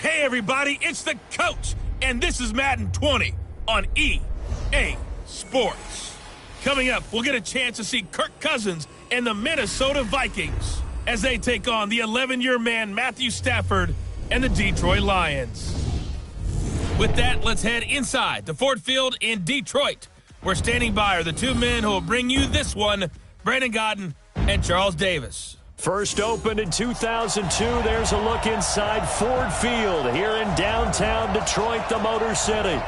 Hey everybody, it's the coach, and this is Madden 20 on EA Sports. Coming up, we'll get a chance to see Kirk Cousins and the Minnesota Vikings as they take on the 11-year man Matthew Stafford and the Detroit Lions. With that, let's head inside the Ford Field in Detroit. We're standing by are the two men who will bring you this one, Brandon Godden and Charles Davis. First opened in 2002, there's a look inside Ford Field here in downtown Detroit, the Motor City.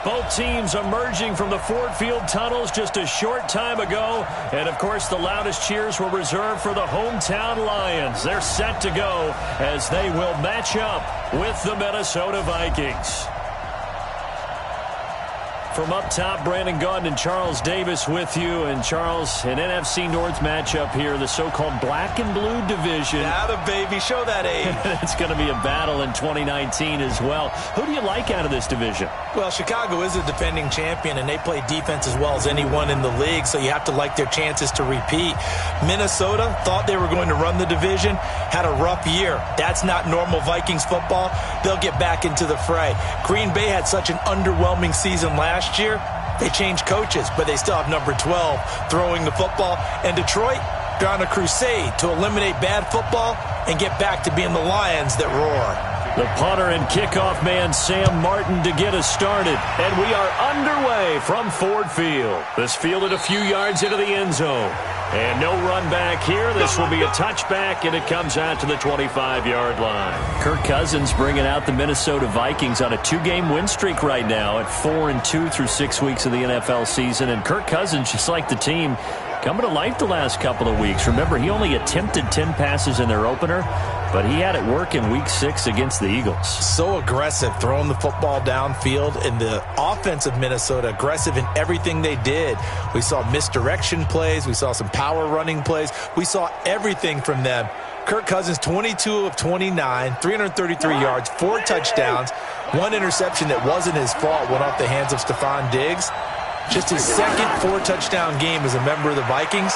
Both teams emerging from the Ford Field tunnels just a short time ago. And, of course, the loudest cheers were reserved for the hometown Lions. They're set to go as they will match up with the Minnesota Vikings. From up top, Brandon Gaudin and Charles Davis with you. And, Charles, an NFC North matchup here, the so-called black and blue division. Atta baby, show that age. It's going to be a battle in 2019 as well. Who do you like out of this division? Well, Chicago is a defending champion, and they play defense as well as anyone in the league, so you have to like their chances to repeat. Minnesota thought they were going to run the division, had a rough year. That's not normal Vikings football. They'll get back into the fray. Green Bay had such an underwhelming season last year. They changed coaches, but they still have number 12 throwing the football. And Detroit, they're on a crusade to eliminate bad football and get back to being the Lions that roar. The punter and kickoff man, Sam Martin, to get us started. And we are underway from Ford Field. This fielded a few yards into the end zone. And no run back here. This will be a touchback, and it comes out to the 25-yard line. Kirk Cousins bringing out the Minnesota Vikings on a 2-game win streak right now at 4-2 through 6 weeks of the NFL season. And Kirk Cousins, just like the team, coming to life the last couple of weeks. Remember, he only attempted 10 passes in their opener, but he had it work in Week 6 against the Eagles. So aggressive, throwing the football downfield, and the offense of Minnesota aggressive in everything they did. We saw misdirection plays. We saw some power running plays. We saw everything from them. Kirk Cousins, 22 of 29, 333 yards, 4 touchdowns, 1 interception that wasn't his fault, went off the hands of Stephon Diggs. Just his second 4-touchdown game as a member of the Vikings.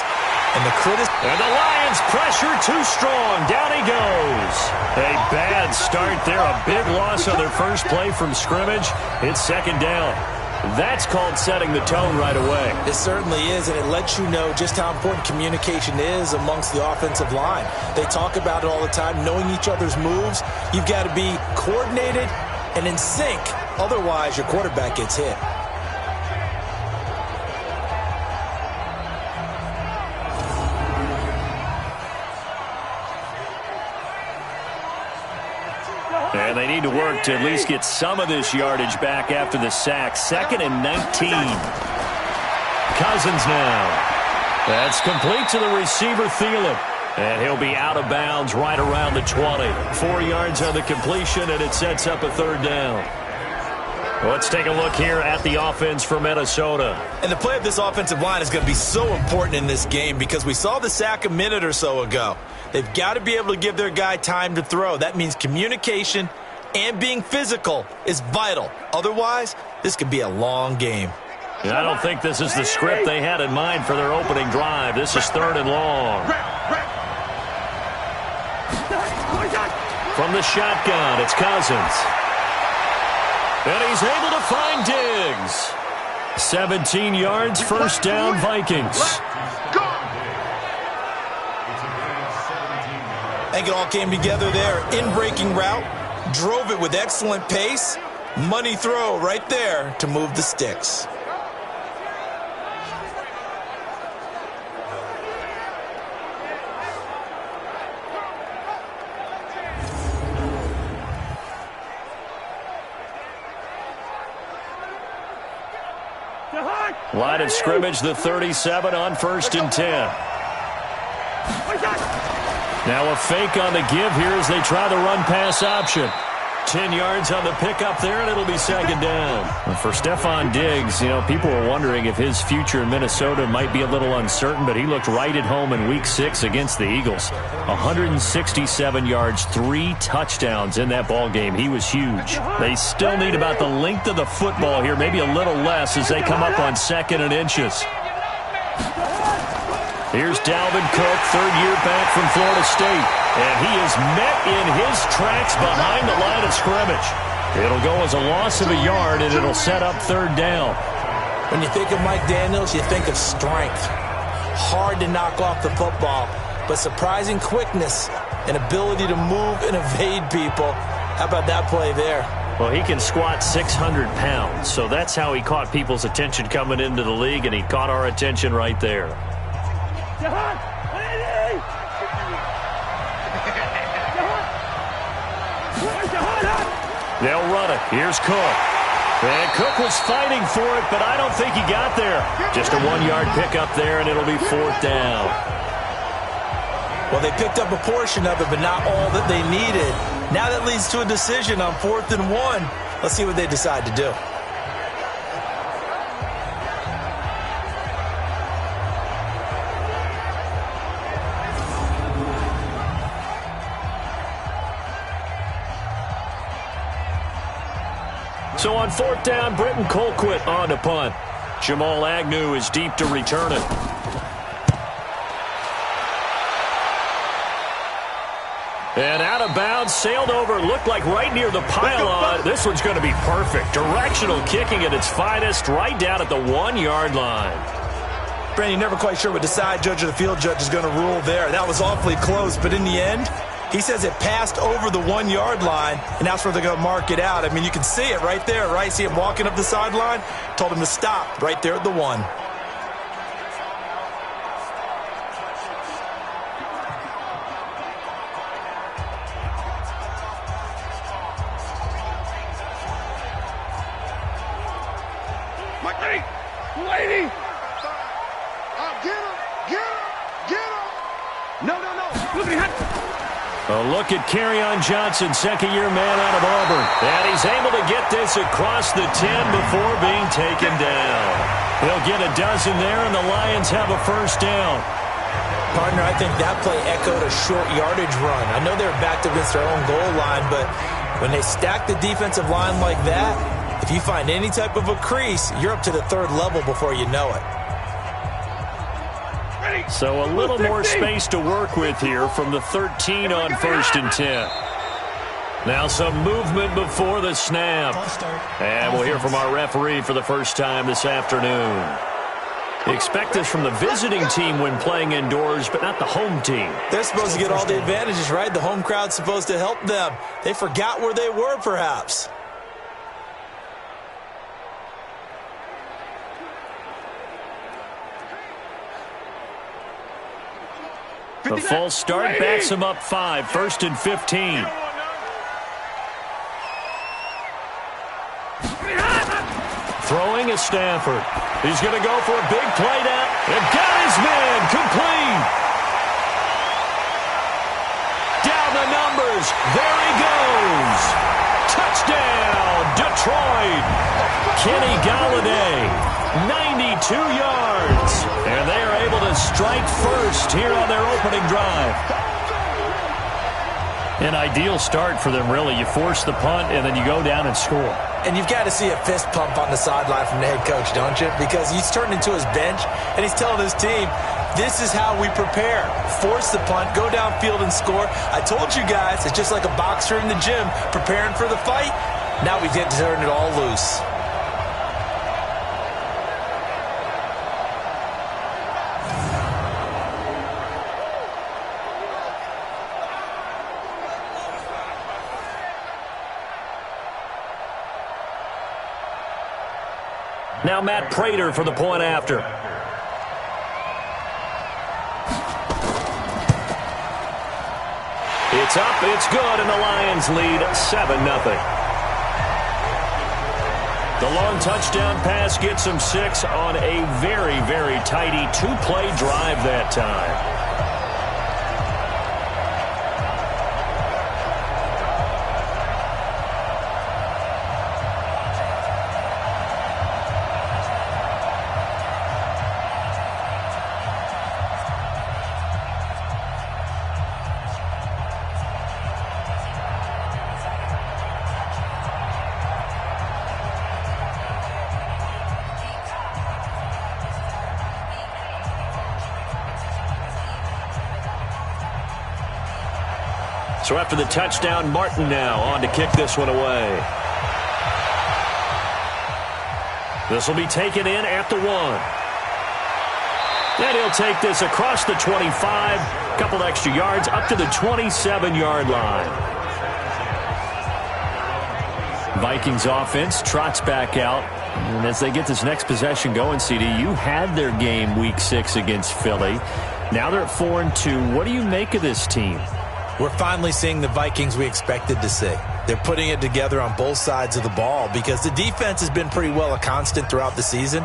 And the Lions pressure too strong. Down he goes. A bad start there. A big loss on their first play from scrimmage. It's second down. That's called setting the tone right away. It certainly is, and it lets you know just how important communication is amongst the offensive line. They talk about it all the time, knowing each other's moves. You've got to be coordinated and in sync. Otherwise, your quarterback gets hit. And they need to work to at least get some of this yardage back after the sack. 2nd and 19. Cousins now. That's complete to the receiver, Thielen. And he'll be out of bounds right around the 20. 4 yards on the completion, and it sets up a 3rd down. Let's take a look here at the offense for Minnesota. And the play of this offensive line is going to be so important in this game because we saw the sack a minute or so ago. They've got to be able to give their guy time to throw. That means communication and being physical is vital. Otherwise, this could be a long game. I don't think this is the script they had in mind for their opening drive. This is 3rd and long. From the shotgun, it's Cousins. And he's able to find Diggs. 17 yards, 1st down, Vikings. I think it all came together there. In-breaking route, drove it with excellent pace. Money throw right there to move the sticks. Line of scrimmage, the 37 on 1st and 10. Now a fake on the give here as they try the run-pass option. 10 yards on the pickup there, and it'll be 2nd down. And for Stephon Diggs, you know, people were wondering if his future in Minnesota might be a little uncertain, but he looked right at home in Week 6 against the Eagles. 167 yards, 3 touchdowns in that ball game. He was huge. They still need about the length of the football here, maybe a little less as they come up on 2nd and inches. Here's Dalvin Cook, third year back from Florida State. And he is met in his tracks behind the line of scrimmage. It'll go as a loss of a yard, and it'll set up third down. When you think of Mike Daniels, you think of strength. Hard to knock off the football, but surprising quickness and ability to move and evade people. How about that play there? Well, he can squat 600 pounds, so that's how he caught people's attention coming into the league, and he caught our attention right there. They'll run it. Here's Cook. And Cook was fighting for it, but I don't think he got there. Just a 1-yard pickup there, and it'll be fourth down. Well, they picked up a portion of it, but not all that they needed. Now that leads to a decision on 4th and 1. Let's see what they decide to do. So on 4th down, Britton Colquitt on to punt. Jamal Agnew is deep to return it. And out of bounds, sailed over, looked like right near the pylon. This one's going to be perfect. Directional kicking at its finest, right down at the 1-yard line. Brandon, you're never quite sure what the side judge or the field judge is going to rule there. That was awfully close, but in the end, he says it passed over the 1-yard line, and that's where they're going to mark it out. I mean, you can see it right there, right? See him walking up the sideline? Told him to stop right there at the 1. Lady! Get him! Get him! Get him! No. Look at him! A look at Kerryon Johnson, second-year man out of Auburn. And he's able to get this across the 10 before being taken down. He'll get a dozen there, and the Lions have a first down. Partner, I think that play echoed a short yardage run. I know they're backed against their own goal line, but when they stack the defensive line like that, if you find any type of a crease, you're up to the 3rd level before you know it. So a little more space to work with here from the 13 on 1st and 10. Now some movement before the snap. And we'll hear from our referee for the first time this afternoon. Expect this from the visiting team when playing indoors, but not the home team. They're supposed to get all the advantages, right? The home crowd's supposed to help them. They forgot where they were, perhaps. A false start backs him up 5, 1st and 15. Throwing is Stafford. He's going to go for a big play down. And got his man complete. Down the numbers. There he goes. Touchdown, Detroit. Kenny Golladay, 92 yards. And they are able to strike first here on their opening drive. An ideal start for them, really. You force the punt, and then you go down and score. And you've got to see a fist pump on the sideline from the head coach, don't you? Because he's turned into his bench, and he's telling his team, this is how we prepare. Force the punt, go downfield and score. I told you guys, it's just like a boxer in the gym preparing for the fight. Now we get to turn it all loose. Now Matt Prater for the point after. It's up, it's good, and the Lions lead 7-0. The long touchdown pass gets them 6 on a very, very tidy 2-play drive that time. So after the touchdown, Martin now on to kick this one away. This will be taken in at the 1. And he'll take this across the 25, a couple extra yards up to the 27-yard line. Vikings offense trots back out. And as they get this next possession going, CD, you had their game week 6 against Philly. Now they're at 4-2. What do you make of this team? We're finally seeing the Vikings we expected to see. They're putting it together on both sides of the ball because the defense has been pretty well a constant throughout the season.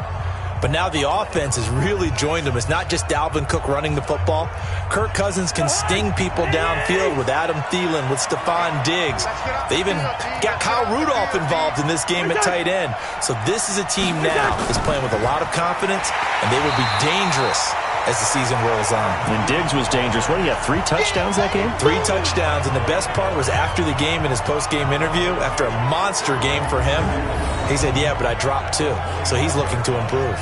But now the offense has really joined them. It's not just Dalvin Cook running the football. Kirk Cousins can sting people downfield with Adam Thielen, with Stephon Diggs. They even got Kyle Rudolph involved in this game at tight end. So this is a team now that's playing with a lot of confidence, and they will be dangerous as the season rolls on. And Diggs was dangerous. What, do you have 3 touchdowns that game? 3 touchdowns, and the best part was after the game in his post-game interview, after a monster game for him, he said, yeah, but I dropped 2. So he's looking to improve.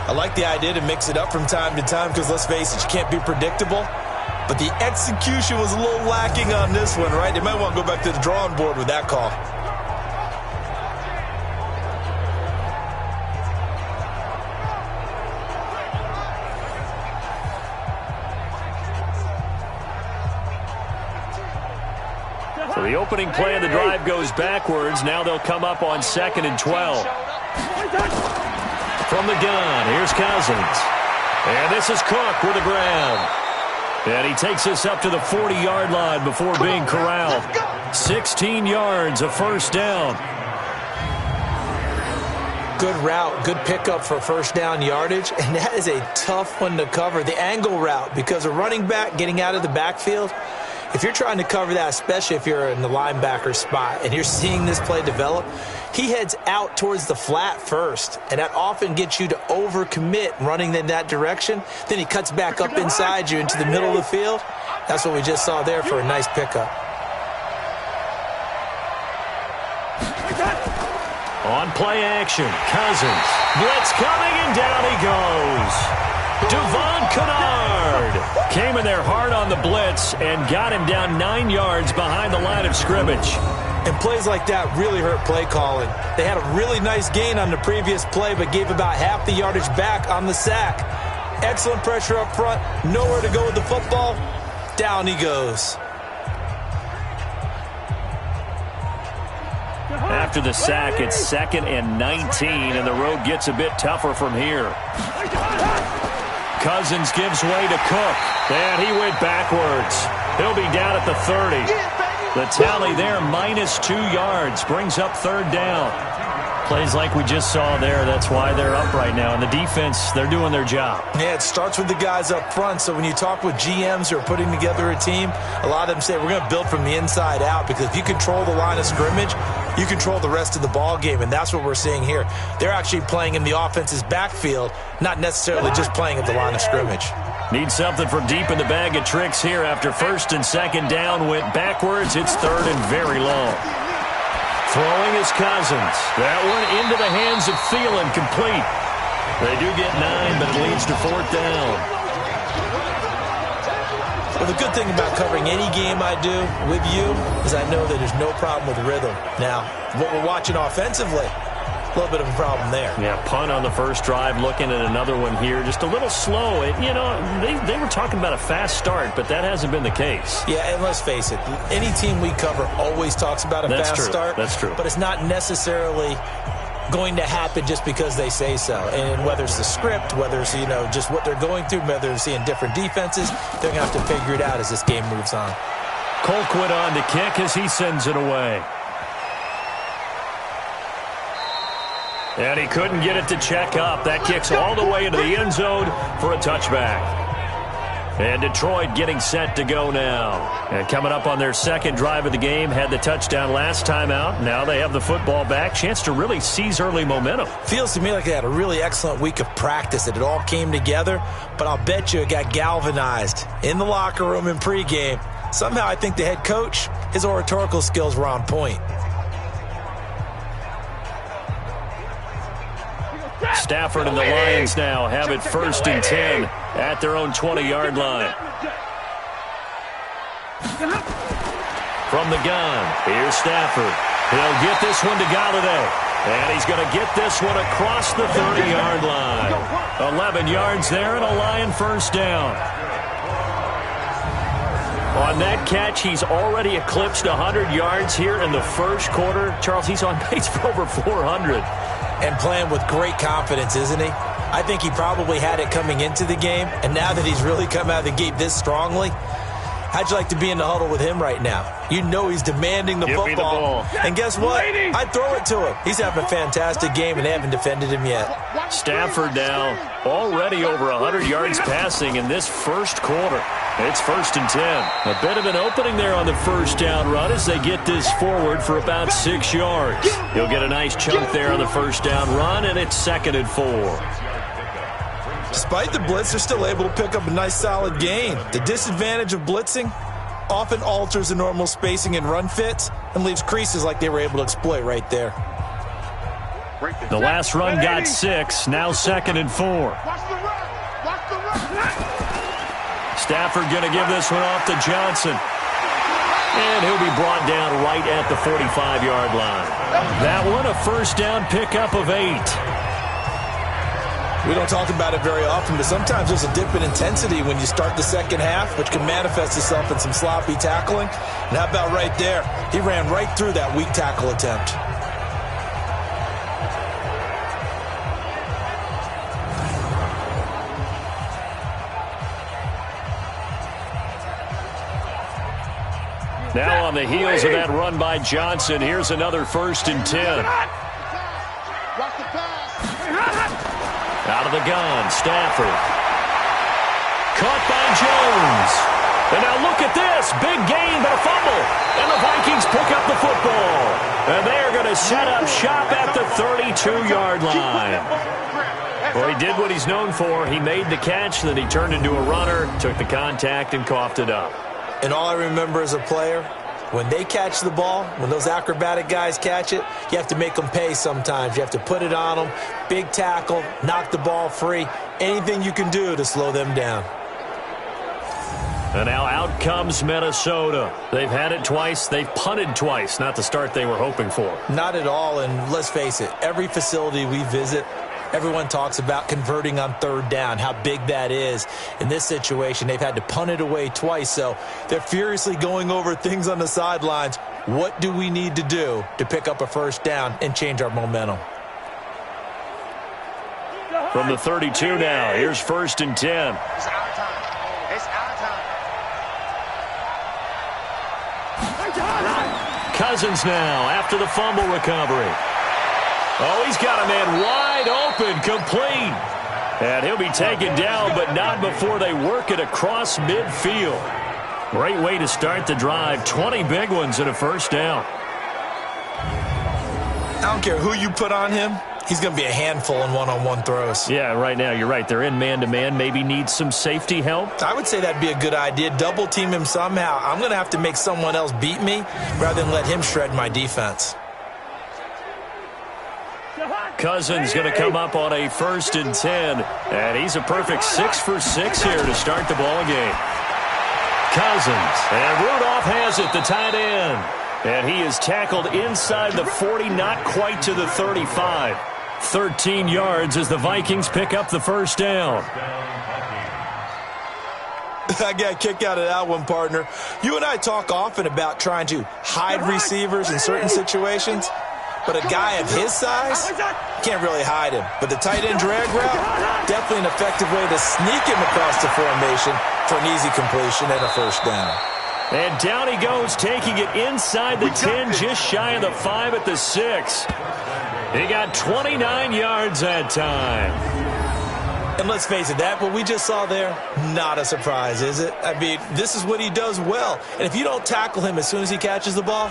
I like the idea to mix it up from time to time because, let's face it, you can't be predictable. But the execution was a little lacking on this one, right? They might want to go back to the drawing board with that call. So the opening play of the drive goes backwards. Now they'll come up on 2nd and 12. From the gun, here's Cousins. And this is Cook with the ground. And he takes this up to the 40-yard line before being corralled. 16 yards, a first down. Good route, good pickup for first down yardage, and that is a tough one to cover, the angle route, because a running back getting out of the backfield, if you're trying to cover that, especially if you're in the linebacker spot and you're seeing this play develop, he heads out towards the flat first, and that often gets you to overcommit running in that direction. Then he cuts back up inside you into the middle of the field. That's what we just saw there for a nice pickup. On play action, Cousins. Blitz coming, and down he goes. Devon Kennard came in there hard on the blitz and got him down 9 yards behind the line of scrimmage. And plays like that really hurt play calling. They had a really nice gain on the previous play, but gave about half the yardage back on the sack. Excellent pressure up front, nowhere to go with the football. Down he goes. After the sack, it's 2nd and 19, and the road gets a bit tougher from here. Cousins gives way to Cook, and he went backwards. He'll be down at the 30. The tally there, -2 yards, brings up 3rd down. Plays like we just saw there, that's why they're up right now. And the defense, they're doing their job. Yeah, it starts with the guys up front. So when you talk with GMs who are putting together a team, a lot of them say we're going to build from the inside out, because if you control the line of scrimmage, you control the rest of the ball game, and that's what we're seeing here. They're actually playing in the offense's backfield, not necessarily just playing at the line of scrimmage. Need something from deep in the bag of tricks here after 1st and 2nd down. Went backwards. It's 3rd and very long. Throwing is Cousins. That one into the hands of Thielen, complete. They do get 9, but it leads to 4th down. Well, the good thing about covering any game I do with you is I know that there's no problem with rhythm. Now, what we're watching offensively, a little bit of a problem there. Yeah, punt on the first drive, looking at another one here. Just a little slow. You know, they were talking about a fast start, but that hasn't been the case. Yeah, and let's face it, any team we cover always talks about a fast start. That's true. But it's not necessarily going to happen just because they say so. And whether it's the script, whether it's, you know, just what they're going through, whether they're seeing different defenses, they're going to have to figure it out as this game moves on. Colquitt on to kick as he sends it away. And he couldn't get it to check up. That kicks all the way into the end zone for a touchback. And Detroit getting set to go now. And coming up on their 2nd drive of the game, had the touchdown last time out. Now they have the football back. Chance to really seize early momentum. Feels to me like they had a really excellent week of practice. It all came together, but I'll bet you it got galvanized in the locker room in pregame. Somehow I think the head coach, his oratorical skills were on point. Stafford and the Lions now have it 1st and 10 at their own 20-yard line. from the gun. Here's Stafford. He'll get this one to Galladay. And he's going to get this one across the 30-yard line. 11 yards there and a Lion first down. On that catch, he's already eclipsed 100 yards here in the first quarter. Charles, he's on pace for over 400. And playing with great confidence, isn't he? I think he probably had it coming into the game, and now that he's really come out of the gate this strongly, how'd you like to be in the huddle with him right now? You know he's demanding the football. Me the ball. And guess what? I'd throw it to him. He's having a fantastic game, and they haven't defended him yet. Stafford now already over 100 yards passing in this first quarter. It's 1st and 10. A bit of an opening there on the first down run as they get this forward for about 6 yards. He'll get a nice chunk there on the first down run, and it's 2nd and 4. Despite the blitz, they're still able to pick up a nice solid gain. The disadvantage of blitzing often alters the normal spacing and run fits and leaves creases like they were able to exploit right there. The last run got 6, now 2nd and 4. Stafford going to give this one off to Johnson. And he'll be brought down right at the 45-yard line. That one a first down pickup of 8. We don't talk about it very often, but sometimes there's a dip in intensity when you start the second half, which can manifest itself in some sloppy tackling. And how about right there? He ran right through that weak tackle attempt. Now on the heels of that run by Johnson, here's another 1st and 10. Out of the gun, Stafford. Caught by Jones. And now look at this. Big gain, but a fumble. And the Vikings pick up the football. And they're going to set up shop at the 32-yard line. Well, he did what he's known for. He made the catch, then he turned into a runner, took the contact, and coughed it up. And all I remember as a player, when they catch the ball, when those acrobatic guys catch it, you have to make them pay sometimes. You have to put it on them, big tackle, knock the ball free, anything you can do to slow them down. And now out comes Minnesota. They've had it twice. They've punted twice. Not the start they were hoping for. Not at all, and let's face it, every facility we visit, everyone talks about converting on 3rd down, how big that is. In this situation, they've had to punt it away twice, so they're furiously going over things on the sidelines. What do we need to do to pick up a 1st down and change our momentum? From the 32 now, here's 1st and 10. It's our time. It's our time. Cousins now after the fumble recovery. Oh, he's got a man wide open, complete. And he'll be taken down, but not before they work it across midfield. Great way to start the drive. 20 big ones and a 1st down. I don't care who you put on him. He's going to be a handful in one-on-one throws. Yeah, right now, you're right. They're in man-to-man. Maybe needs some safety help. I would say that'd be a good idea. Double team him somehow. I'm going to have to make someone else beat me rather than let him shred my defense. Cousins going to come up on a 1st and 10. And he's a perfect 6 for 6 here to start the ball game. Cousins. And Rudolph has it, the tight end. And he is tackled inside the 40, not quite to the 35. 13 yards as the Vikings pick up the 1st down. I got a kick out of that one, partner. You and I talk often about trying to hide receivers in certain situations. But a guy of his size, can't really hide him. But the tight end drag route, definitely an effective way to sneak him across the formation for an easy completion and a 1st down. And down he goes, taking it inside the 10, just shy of the 5 at the 6. He got 29 yards that time. And let's face it, that what we just saw there, not a surprise, is it? I mean, this is what he does well. And if you don't tackle him as soon as he catches the ball,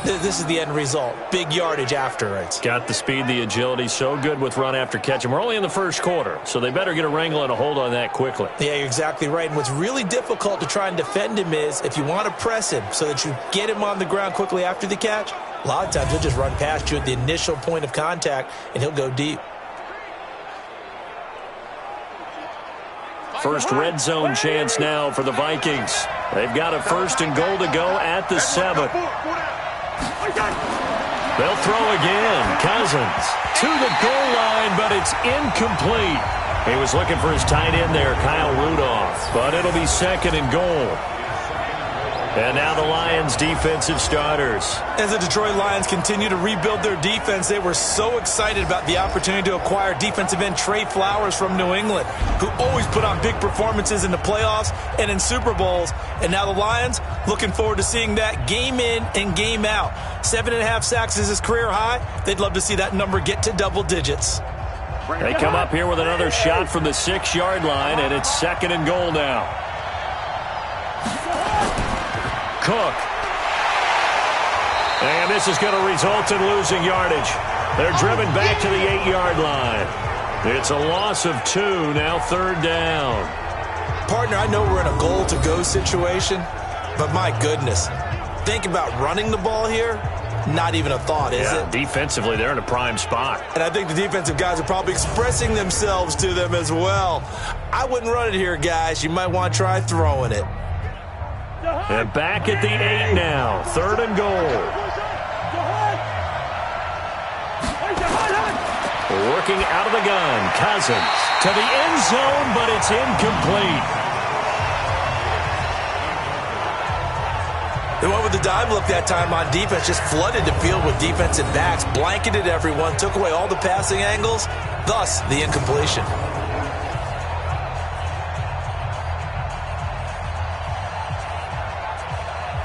this is the end result. Big yardage afterwards. Got the speed, the agility, so good with run after catch. And we're only in the first quarter, so they better get a wrangle and a hold on that quickly. Yeah, you're exactly right. And what's really difficult to try and defend him is if you want to press him so that you get him on the ground quickly after the catch, a lot of times he'll just run past you at the initial point of contact, and he'll go deep. first red zone chance now for the Vikings. They've got a 1st and goal to go at the 7. They'll throw again. Cousins to the goal line, but it's incomplete. He was looking for his tight end there, Kyle Rudolph, but it'll be 2nd and goal. And now the Lions defensive starters. As the Detroit Lions continue to rebuild their defense, they were so excited about the opportunity to acquire defensive end Trey Flowers from New England, who always put on big performances in the playoffs and in Super Bowls. And now the Lions looking forward to seeing that game in and game out. 7.5 sacks is his career high. They'd love to see that number get to double digits. They come up here with another shot from the 6-yard line, and it's 2nd and goal now. Cook. And this is going to result in losing yardage. They're driven back to the 8-yard line. It's a loss of 2, now 3rd down. Partner, I know we're in a goal-to-go situation, but my goodness, think about running the ball here. Not even a thought, is it? Defensively, they're in a prime spot. And I think the defensive guys are probably expressing themselves to them as well. I wouldn't run it here, guys. You might want to try throwing it. And back at the 8 now. 3rd and goal. Working out of the gun. Cousins to the end zone, but it's incomplete. They went with the dime look that time on defense, just flooded the field with defensive backs, blanketed everyone, took away all the passing angles, thus the incompletion.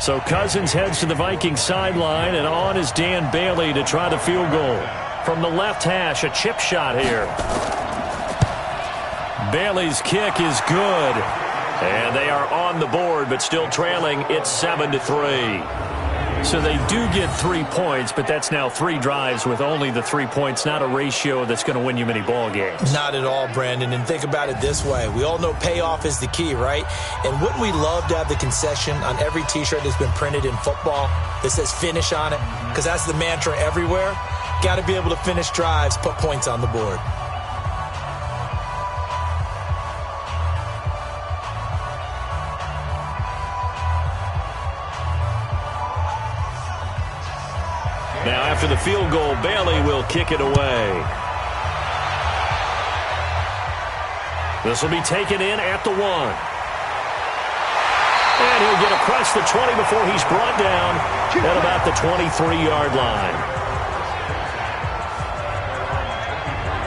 So Cousins heads to the Vikings sideline, and on is Dan Bailey to try the field goal. From the left hash, a chip shot here. Bailey's kick is good. And they are on the board, but still trailing. It's 7-3. So they do get 3 points, but that's now 3 drives with only the 3 points, not a ratio that's going to win you many ball games. Not at all, Brandon. And think about it this way. We all know payoff is the key, right? And wouldn't we love to have the concession on every T-shirt that's been printed in football that says finish on it? Because that's the mantra everywhere. Got to be able to finish drives, put points on the board. Now after the field goal, Bailey will kick it away. This will be taken in at the 1. And he'll get across the 20 before he's brought down at about the 23-yard line.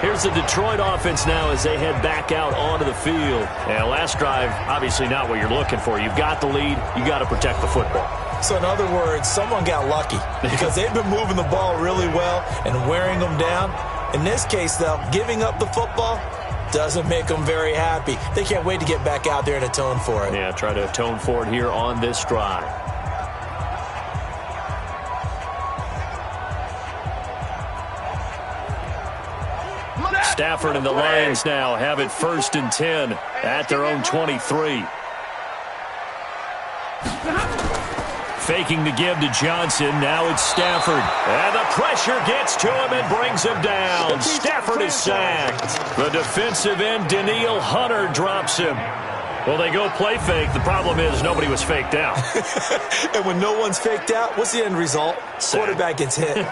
Here's the Detroit offense now as they head back out onto the field. And last drive, obviously not what you're looking for. You've got the lead. You got to protect the football. So in other words, someone got lucky because they've been moving the ball really well and wearing them down. In this case, though, giving up the football doesn't make them very happy. They can't wait to get back out there and atone for it. Yeah, try to atone for it here on this drive. Stafford and the Lions now have it 1st and 10 at their own 23. Faking the give to Johnson. Now it's Stafford. And the pressure gets to him and brings him down. Stafford is sacked. The defensive end, Danielle Hunter, drops him. Well, they go play fake. The problem is nobody was faked out. And when no one's faked out, what's the end result? Sack. Quarterback gets hit.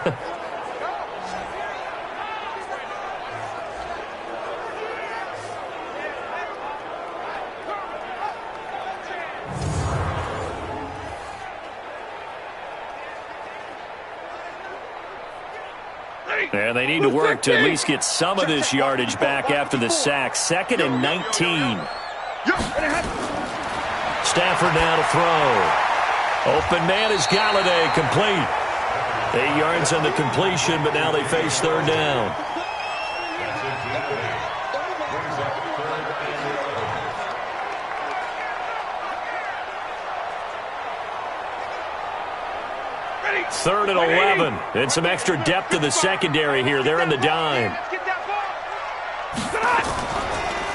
And they need to work to at least get some of this yardage back after the sack. 2nd and 19. Stafford now to throw. Open man is Galladay, complete. 8 yards on the completion, but now they face 3rd down. Third and 11. And some extra depth in the secondary here. They're in the dime.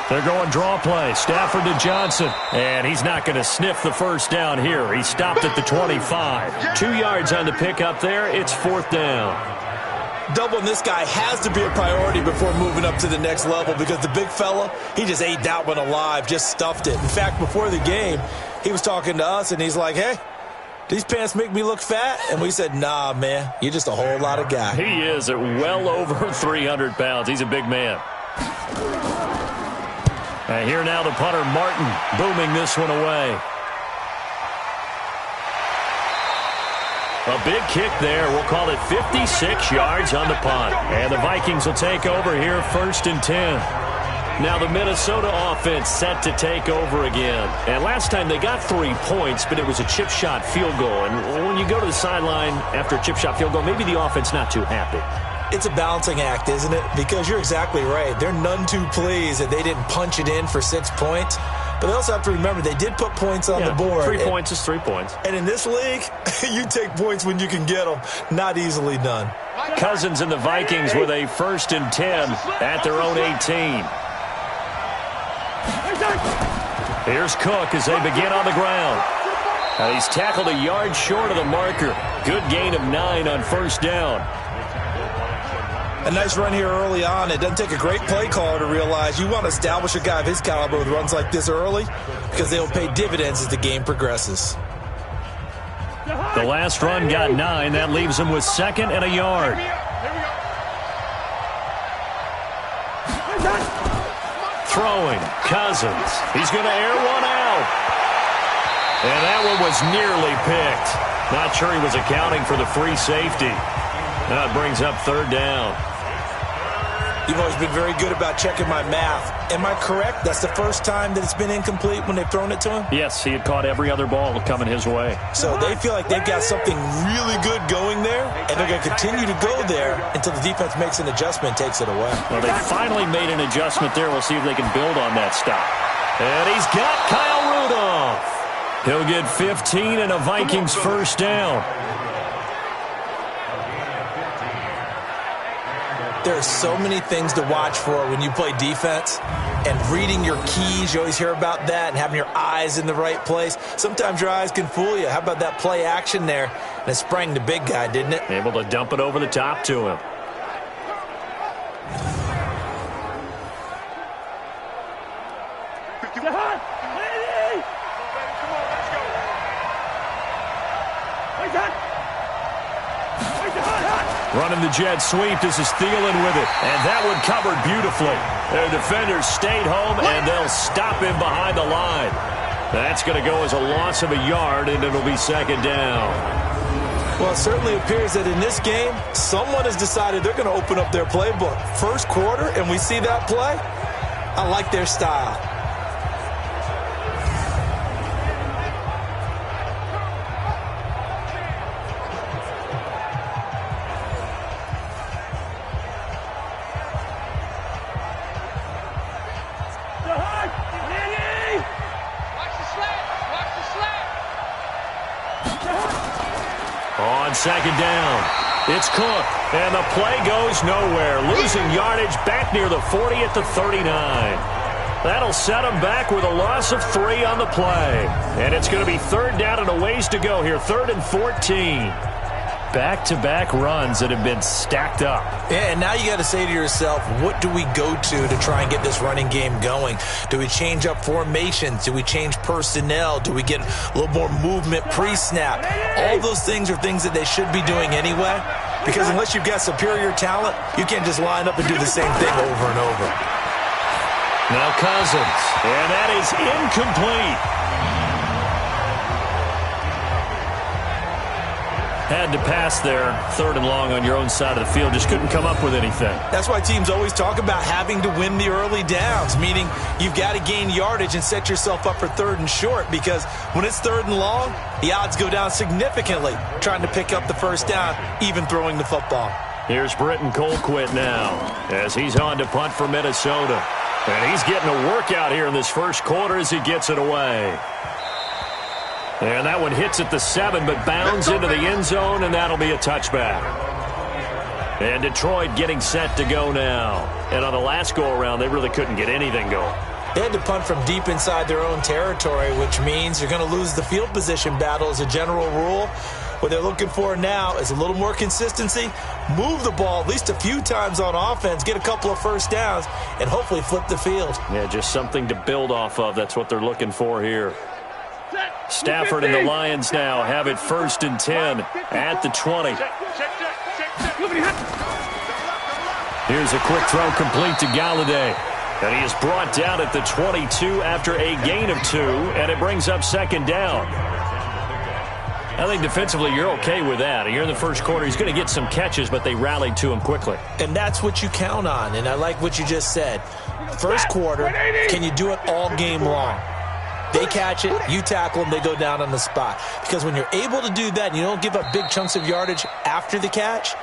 They're going draw play. Stafford to Johnson. And he's not going to sniff the 1st down here. He stopped at the 25. 2 yards on the pickup there. It's 4th down. Doubling this guy has to be a priority before moving up to the next level because the big fella, he just ate that one alive, just stuffed it. In fact, before the game, he was talking to us, and he's like, hey, these pants make me look fat? And we said, nah, man, you're just a whole lot of guy. He is at well over 300 pounds. He's a big man. And here now the punter, Martin, booming this one away. A big kick there. We'll call it 56 yards on the punt. And the Vikings will take over here 1st and 10. Now the Minnesota offense set to take over again. And last time they got 3 points, but it was a chip shot field goal. And when you go to the sideline after a chip shot field goal, maybe the offense not too happy. It's a balancing act, isn't it? Because you're exactly right. They're none too pleased that they didn't punch it in for 6 points. But they also have to remember they did put points on the board. 3 points is 3 points. And in this league, you take points when you can get them. Not easily done. Cousins and the Vikings with a 1st and 10 at their own 18. Here's Cook as they begin on the ground. He's tackled a yard short of the marker. Good gain of 9 on 1st down. A nice run here early on. It doesn't take a great play caller to realize you want to establish a guy of his caliber with runs like this early because they'll pay dividends as the game progresses. The last run got 9. That leaves him with 2nd and a yard. Throwing, Cousins. He's going to air one out. And that one was nearly picked. Not sure he was accounting for the free safety. Now it brings up 3rd down. You've always been very good about checking my math. Am I correct? That's the first time that it's been incomplete when they've thrown it to him? Yes, he had caught every other ball coming his way. So they feel like they've got something really good going there, and they're going to continue to go there until the defense makes an adjustment and takes it away. Well, they finally made an adjustment there. We'll see if they can build on that stop. And he's got Kyle Rudolph. He'll get 15 and a Vikings 1st down. There are so many things to watch for when you play defense, and reading your keys, you always hear about that, and having your eyes in the right place. Sometimes your eyes can fool you. How about that play action there? And it sprang the big guy, didn't it? Able to dump it over the top to him. Running the jet sweep. This is Thielen with it. And that one covered beautifully. Their defenders stayed home, and they'll stop him behind the line. That's going to go as a loss of a yard, and it'll be 2nd down. Well, it certainly appears that in this game, someone has decided they're going to open up their playbook. 1st quarter, and we see that play. I like their style. On 2nd down, it's Cook, and the play goes nowhere. Losing yardage back near the 40 at the 39. That'll set him back with a loss of 3 on the play. And it's going to be 3rd down and a ways to go here, 3rd and 14. Back-to-back runs that have been stacked up. Yeah, and now you got to say to yourself, what do we go to try and get this running game going? Do we change up formations? Do we change personnel? Do we get a little more movement pre-snap? All those things are things that they should be doing anyway, because unless you've got superior talent, you can't just line up and do the same thing over and over. Now Cousins, and that is incomplete. Had to pass there, 3rd and long on your own side of the field. Just couldn't come up with anything. That's why teams always talk about having to win the early downs, meaning you've got to gain yardage and set yourself up for 3rd and short, because when it's 3rd and long, the odds go down significantly trying to pick up the 1st down, even throwing the football. Here's Britton Colquitt now as he's on to punt for Minnesota. And he's getting a workout here in this 1st quarter as he gets it away. And that one hits at the 7, but bounds into the end zone, and that'll be a touchback. And Detroit getting set to go now. And on the last go-around, they really couldn't get anything going. They had to punt from deep inside their own territory, which means you're going to lose the field position battle as a general rule. What they're looking for now is a little more consistency, move the ball at least a few times on offense, get a couple of first downs, and hopefully flip the field. Yeah, just something to build off of. That's what they're looking for here. Stafford and the Lions now have it 1st and 10 at the 20. Here's a quick throw complete to Galladay. And he is brought down at the 22 after a gain of 2, and it brings up 2nd down. I think defensively you're okay with that. Here in the first quarter, he's going to get some catches, but they rallied to him quickly. And that's what you count on, and I like what you just said. First quarter, can you do it all game long? They catch it, you tackle them, they go down on the spot. Because when you're able to do that and you don't give up big chunks of yardage after the catch,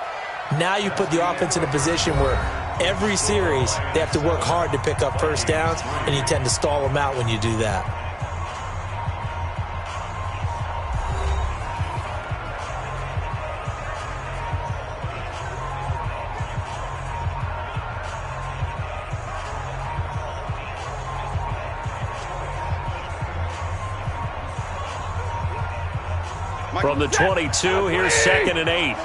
now you put the offense in a position where every series they have to work hard to pick up first downs, and you tend to stall them out when you do that. From the 22, here's 2nd and 8.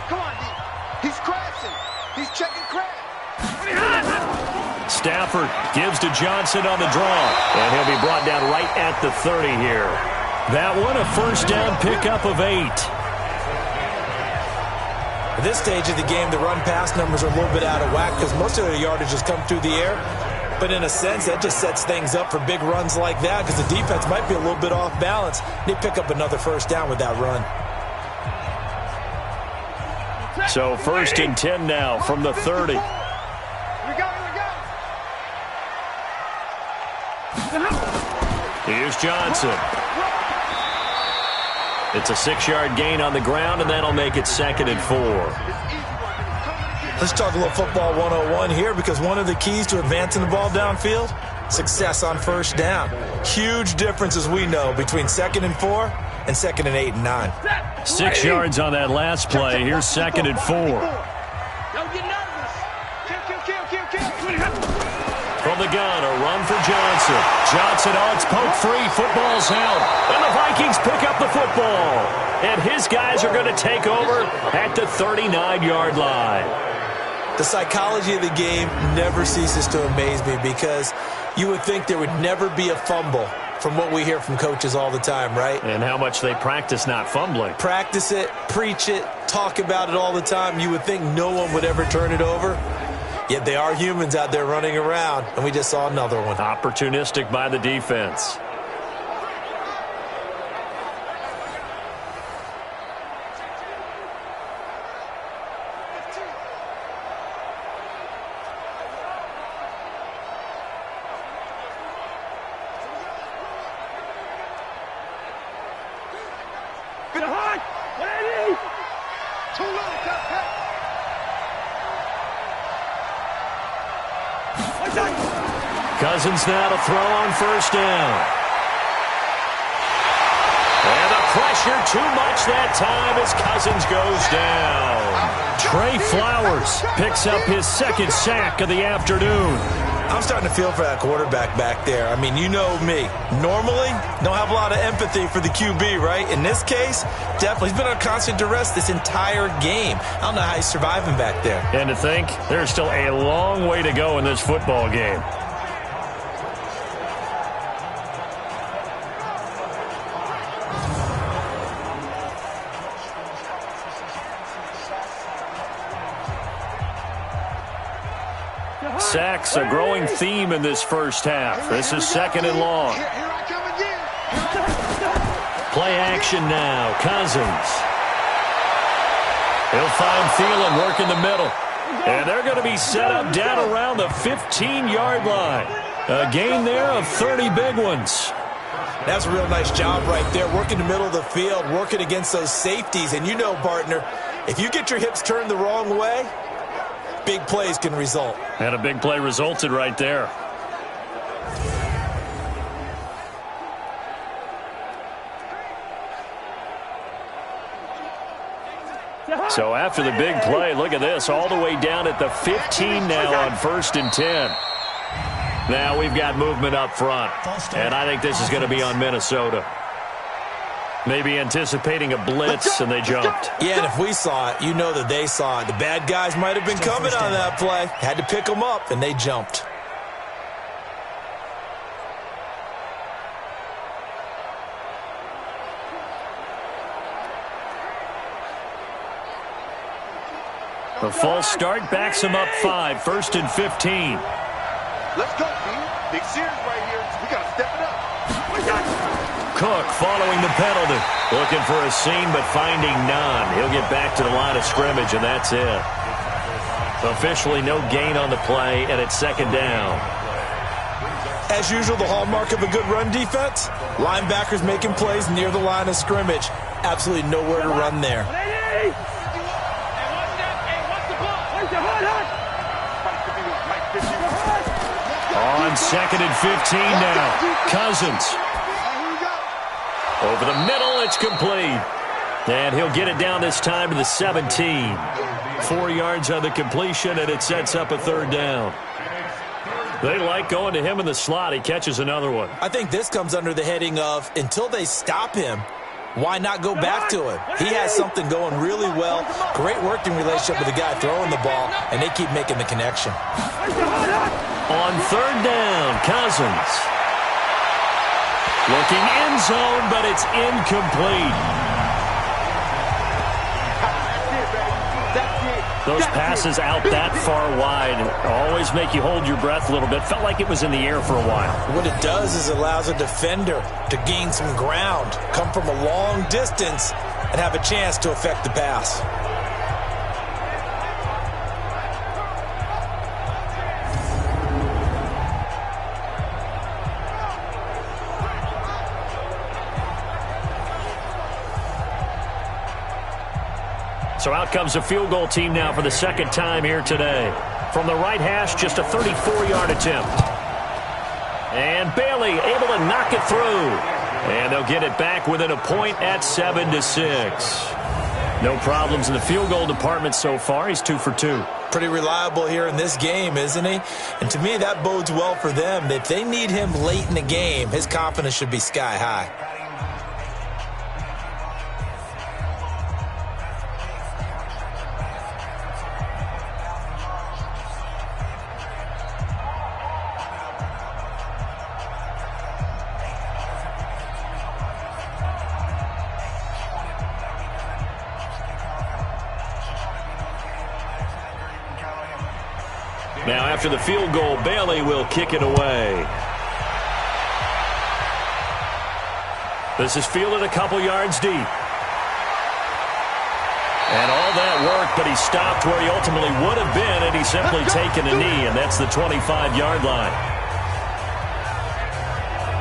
Come on, D. He's crashing. He's checking crash. Stafford gives to Johnson on the draw, and he'll be brought down right at the 30 here. That one, a first down pickup of 8. At this stage of the game, the run-pass numbers are a little bit out of whack because most of their yardage has come through the air. But in a sense, that just sets things up for big runs like that because the defense might be a little bit off balance. They pick up another first down with that run. So 1st and 10 now from the 30. Here's Johnson. It's a 6-yard gain on the ground, and that'll make it 2nd and 4. Let's talk a little football 101 here because one of the keys to advancing the ball downfield, success on first down. Huge difference, as we know, between 2nd and 4 and 2nd and 8 and 9. 6 yards on that last play. Here's 2nd and 4. Don't get nervous. Kill. From the gun, a run for Johnson. Johnson, it's poke free. Football's out. And the Vikings pick up the football. And his guys are going to take over at the 39-yard line. The psychology of the game never ceases to amaze me because you would think there would never be a fumble from what we hear from coaches all the time, right? And how much they practice not fumbling. Practice it, preach it, talk about it all the time. You would think no one would ever turn it over. Yet they are humans out there running around, and we just saw another one. Opportunistic by the defense. Cousins now to throw on first down. And the pressure too much that time as Cousins goes down. Trey Flowers picks up his 2nd sack of the afternoon. I'm starting to feel for that quarterback back there. I mean, you know me. Normally, don't have a lot of empathy for the QB, right? In this case, definitely. He's been on constant duress this entire game. I don't know how he's surviving back there. And to think, there's still a long way to go in this football game. Sacks, a growing theme in this first half. This is 2nd and long. Play action now. Cousins. He'll find Thielen, work in the middle. And they're going to be set up down around the 15-yard line. A gain there of 30 big ones. That's a real nice job right there. Working the middle of the field, working against those safeties. And you know, partner, if you get your hips turned the wrong way, big plays can result. And a big play resulted right there. So after the big play, look at this, all the way down at the 15 now on 1st and 10. Now we've got movement up front, and I think this is going to be on Minnesota. Maybe anticipating a blitz, and they jumped. Yeah, and if we saw it, you know that they saw it. The bad guys might have been coming on that play. Had to pick them up, and they jumped. The false start backs him up 5, 1st and 15. Let's go, team. Big series right here. We got to step it up. Cook following the penalty. Looking for a seam, but finding none. He'll get back to the line of scrimmage, and that's it. Officially no gain on the play, and it's 2nd down. As usual, the hallmark of a good run defense, linebackers making plays near the line of scrimmage. Absolutely nowhere to run there. On 2nd and 15 now. Cousins. Over the middle, it's complete. And he'll get it down this time to the 17. 4 yards on the completion, and it sets up a 3rd down. They like going to him in the slot. He catches another one. I think this comes under the heading of, until they stop him, why not go back to him? He has something going really well. Great working relationship with the guy throwing the ball, and they keep making the connection. On 3rd down, Cousins. Looking end zone, but it's incomplete. Those passes out that far wide always make you hold your breath a little bit. Felt like it was in the air for a while. What it does is it allows a defender to gain some ground, come from a long distance, and have a chance to affect the pass. So out comes a field goal team now for the 2nd time here today. From the right hash, just a 34-yard attempt. And Bailey able to knock it through. And they'll get it back within a point at 7-6. No problems in the field goal department so far. He's 2 for 2. Pretty reliable here in this game, isn't he? And to me, that bodes well for them. If they need him late in the game, his confidence should be sky high. Now after the field goal, Bailey will kick it away. This is fielded a couple yards deep. And all that work, but he stopped where he ultimately would have been, and he's simply taken a knee, and that's the 25-yard line.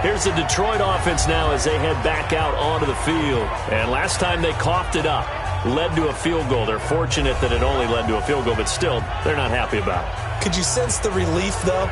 Here's the Detroit offense now as they head back out onto the field. And last time they coughed it up, led to a field goal. They're fortunate that it only led to a field goal, but still, they're not happy about it. Could you sense the relief, though,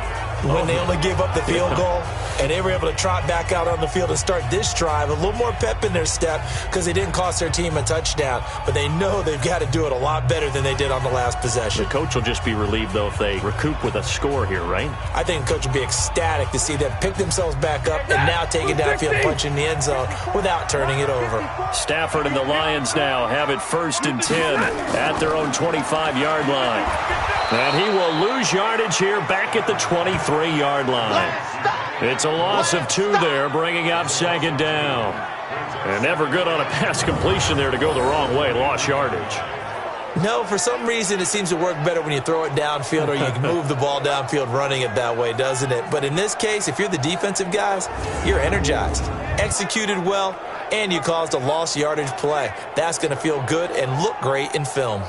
when they only gave up the field goal and they were able to trot back out on the field and start this drive? A little more pep in their step because they didn't cost their team a touchdown, but they know they've got to do it a lot better than they did on the last possession. The coach will just be relieved, though, if they recoup with a score here, right? I think the coach will be ecstatic to see them pick themselves back up and now take it downfield, punch in the end zone without turning it over. Stafford and the Lions now have it 1st and 10 at their own 25-yard line. And he will lose yardage here back at the 23-yard line. It's a loss of 2 there, bringing up 2nd down. And never good on a pass completion there to go the wrong way. Lost yardage. No, for some reason it seems to work better when you throw it downfield or you can move the ball downfield running it that way, doesn't it? But in this case, if you're the defensive guys, you're energized, executed well, and you caused a lost yardage play. That's going to feel good and look great in film.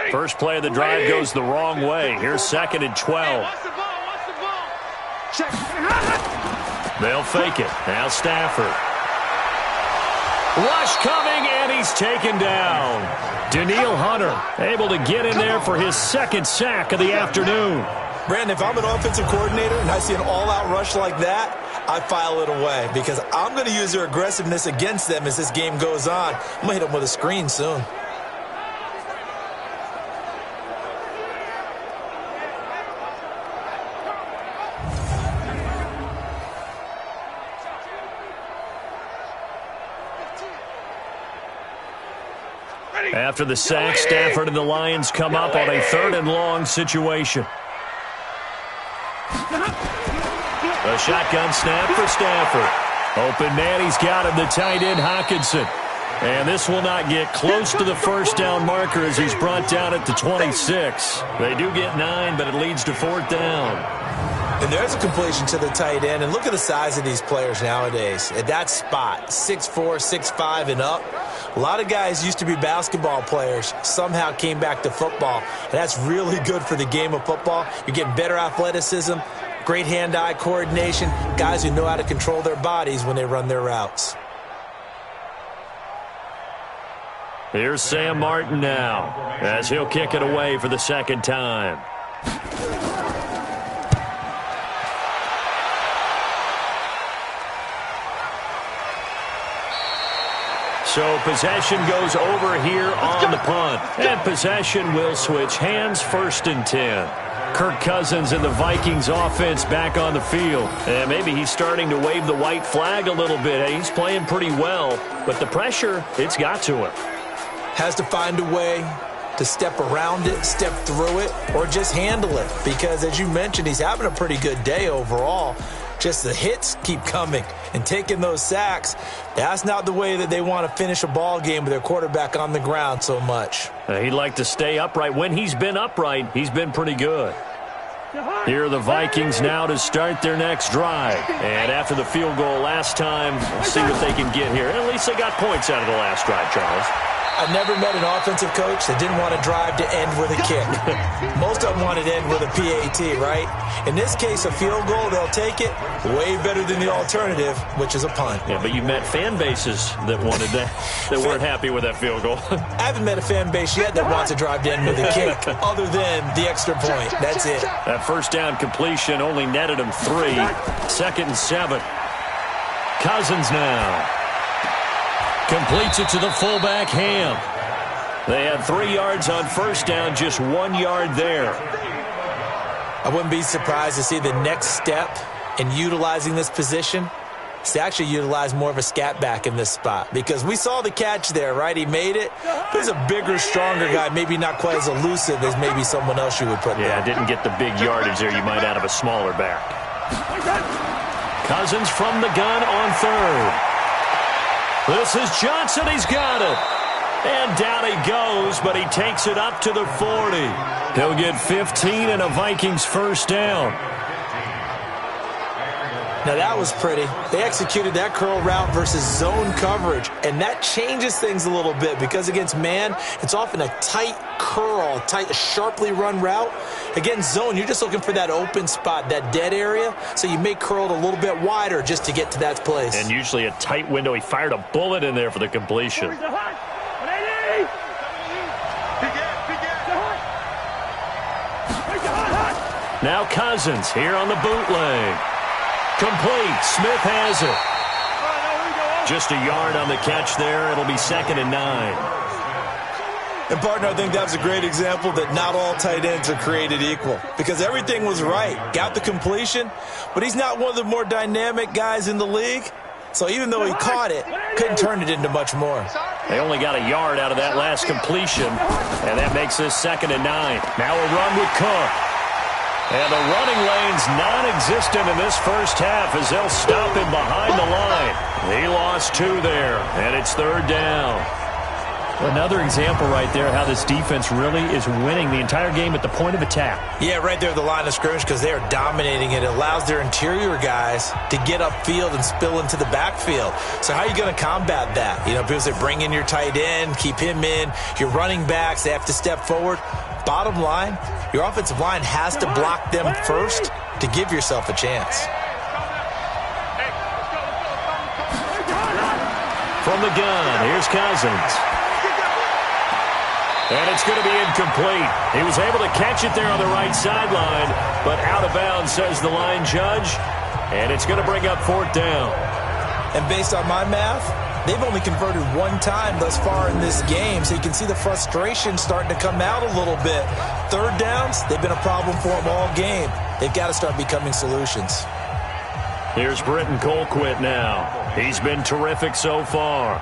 First play of the drive goes the wrong way. Here's 2nd and 12. They'll fake it. Now Stafford. Rush coming, and he's taken down. Danielle Hunter able to get in there for his 2nd sack of the afternoon. Brandon, if I'm an offensive coordinator and I see an all-out rush like that, I file it away because I'm going to use their aggressiveness against them as this game goes on. I'm going to hit them with a screen soon. After the sack, Stafford and the Lions come up on a 3rd and long situation. A shotgun snap for Stafford. Open man, he's got him, the tight end Hockenson. And this will not get close to the first down marker as he's brought down at the 26. They do get 9, but it leads to 4th down. And there's a completion to the tight end. And look at the size of these players nowadays. At that spot, 6'4", 6'5", and up. A lot of guys used to be basketball players, somehow came back to football. And that's really good for the game of football. You're getting better athleticism, great hand-eye coordination, guys who know how to control their bodies when they run their routes. Here's Sam Martin now, as he'll kick it away for the 2nd time. So possession goes over here on the punt. And possession will switch hands, 1st and 10. Kirk Cousins and the Vikings offense back on the field. And maybe he's starting to wave the white flag a little bit. He's playing pretty well, but the pressure, it's got to him. Has to find a way to step around it, step through it, or just handle it. Because as you mentioned, he's having a pretty good day overall. Just the hits keep coming and taking those sacks. That's not the way that they want to finish a ball game with their quarterback on the ground so much. He'd like to stay upright. When he's been upright, he's been pretty good. Here are the Vikings now to start their next drive. And after the field goal last time, we'll see what they can get here. At least they got points out of the last drive, Charles. I've never met an offensive coach that didn't want to drive to end with a kick. Most of them wanted to end with a PAT, right? In this case, a field goal, they'll take it. Way better than the alternative, which is a punt. Yeah, but you met fan bases that wanted that, that weren't happy with that field goal. I haven't met a fan base yet that wants to drive to end with a kick, other than the extra point. That's it. That 1st down completion only netted him 3. 2nd and 7. Cousins now. Completes it to the fullback, Ham. They had 3 yards on 1st down, just 1 yard there. I wouldn't be surprised to see the next step in utilizing this position is to actually utilize more of a scat back in this spot. Because we saw the catch there, right? He made it. There's a bigger, stronger guy, maybe not quite as elusive as maybe someone else you would put there. Yeah, didn't get the big yardage there you might out of a smaller back. Cousins from the gun on 3rd. This is Johnson. He's got it. And down he goes, but he takes it up to the 40. He'll get 15 and a Vikings 1st down. Now that was pretty. They executed that curl route versus zone coverage, and that changes things a little bit because against man, it's often a tight curl, tight, sharply run route. Against zone, you're just looking for that open spot, that dead area, so you make curl a little bit wider just to get to that place. And usually a tight window. He fired a bullet in there for the completion. Now Cousins here on the bootleg. Complete. Smith has it. Just a yard on the catch there. It'll be 2nd and 9. And, partner, I think that was a great example that not all tight ends are created equal because everything was right. Got the completion, but he's not one of the more dynamic guys in the league. So even though he caught it, couldn't turn it into much more. They only got a yard out of that last completion, and that makes this 2nd and 9. Now a run with Cook. And the running lane's non-existent in this first half as they'll stop him behind the line. He lost 2 there, and it's 3rd down. Another example right there how this defense really is winning the entire game at the point of attack. Yeah, right there at the line of scrimmage because they are dominating it. It allows their interior guys to get upfield and spill into the backfield. So how are you going to combat that? You know, people say bring in your tight end, keep him in. Your running backs, they have to step forward. Bottom line, your offensive line has to block them first to give yourself a chance. From the gun, here's Cousins. And it's going to be incomplete. He was able to catch it there on the right sideline, but out of bounds, says the line judge. And it's going to bring up 4th down. And based on my math, they've only converted 1 time thus far in this game, so you can see the frustration starting to come out a little bit. 3rd downs, they've been a problem for them all game. They've got to start becoming solutions. Here's Britton Colquitt now. He's been terrific so far.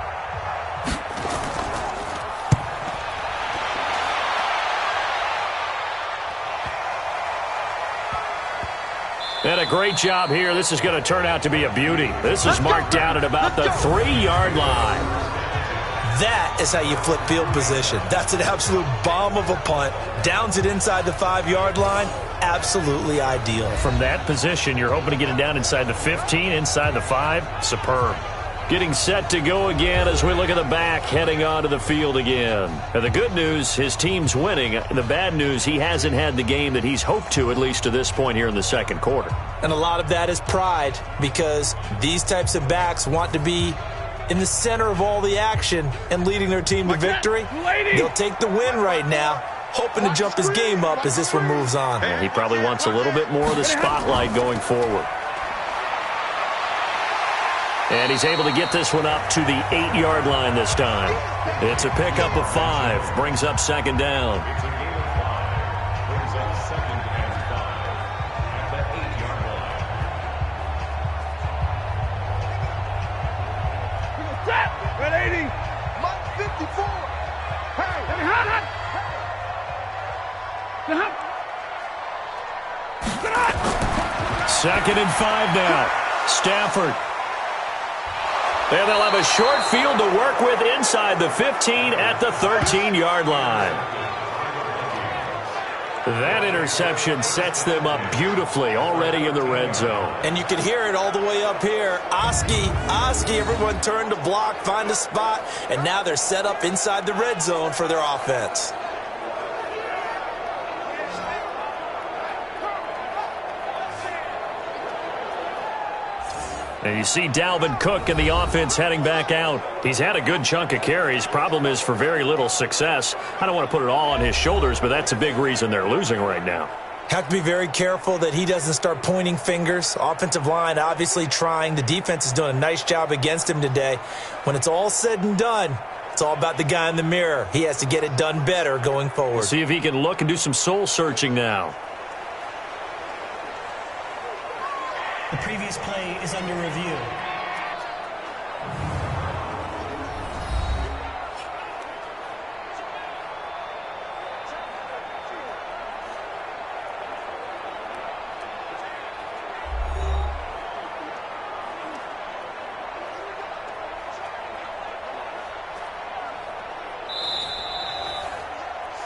And a great job here. This is going to turn out to be a beauty. This is marked down at about the 3-yard line. That is how you flip field position. That's an absolute bomb of a punt. Downs it inside the 5-yard line. Absolutely ideal. From that position, you're hoping to get it down inside the 15, inside the 5. Superb. Getting set to go again as we look at the back, heading onto the field again. And the good news, his team's winning. The bad news, he hasn't had the game that he's hoped to, at least to this point here in the second quarter. And a lot of that is pride, because these types of backs want to be in the center of all the action and leading their team to victory. They'll take the win right now, hoping to jump his game up as this one moves on. And he probably wants a little bit more of the spotlight going forward. And he's able to get this one up to the 8-yard line this time. It's a pickup of 5. Brings up second down. Red 80. Mike 54. Hey, Second and 5 now. Stafford. And they'll have a short field to work with inside the 15 at the 13-yard line. That interception sets them up beautifully already in the red zone. And you can hear it all the way up here. Oski, everyone turned to block, find a spot, and now they're set up inside the red zone for their offense. And you see Dalvin Cook and the offense heading back out. He's had a good chunk of carries. Problem is for very little success. I don't want to put it all on his shoulders, but that's a big reason they're losing right now. Have to be very careful that he doesn't start pointing fingers. Offensive line obviously trying. The defense is doing a nice job against him today. When it's all said and done, it's all about the guy in the mirror. He has to get it done better going forward. See if he can look and do some soul searching now. The previous play is under review.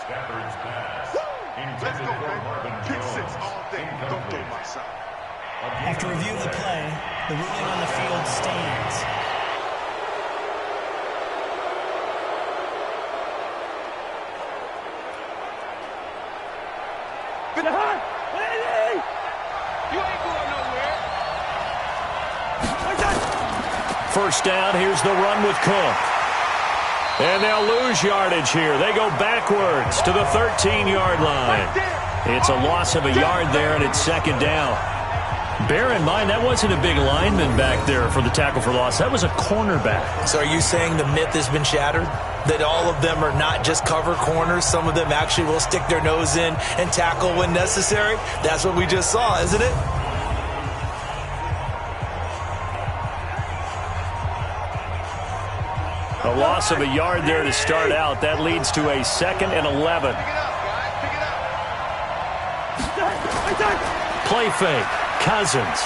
Stafford's pass. Let's go, man. Kick 6 all day. Don't throw my side. After review of the play, the ruling on the field stands. You ain't going nowhere. First down, here's the run with Cook. And they'll lose yardage here. They go backwards to the 13-yard line. It's a loss of a yard there, and it's second down. Bear in mind, that wasn't a big lineman back there for the tackle for loss. That was a cornerback. So are you saying the myth has been shattered? That all of them are not just cover corners? Some of them actually will stick their nose in and tackle when necessary? That's what we just saw, isn't it? A loss of a yard there to start out. That leads to a 2nd and 11. Play fake. Cousins.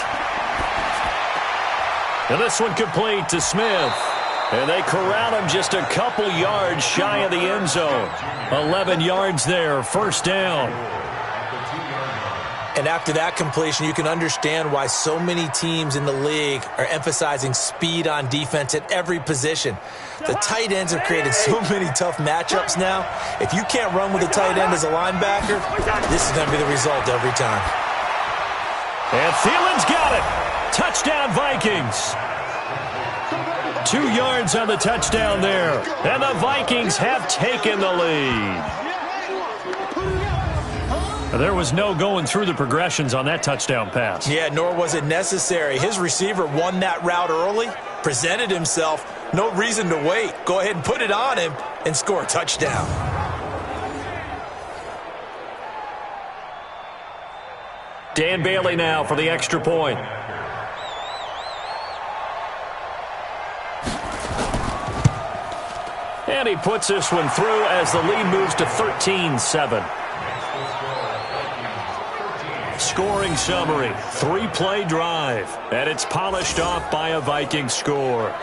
And this one complete to Smith. And they corral him just a couple yards shy of the end zone. 11 yards there, first down. And after that completion, you can understand why so many teams in the league are emphasizing speed on defense at every position. The tight ends have created so many tough matchups now. If you can't run with a tight end as a linebacker, this is going to be the result every time. And Thielen's got it. Touchdown, Vikings. 2 yards on the touchdown there. And the Vikings have taken the lead. There was no going through the progressions on that touchdown pass. Yeah, nor was it necessary. His receiver won that route early, presented himself. No reason to wait. Go ahead and put it on him and score a touchdown. Dan Bailey now for the extra point. And he puts this one through as the lead moves to 13-7. scoring summary. 3-play drive, and it's polished off by a Viking score.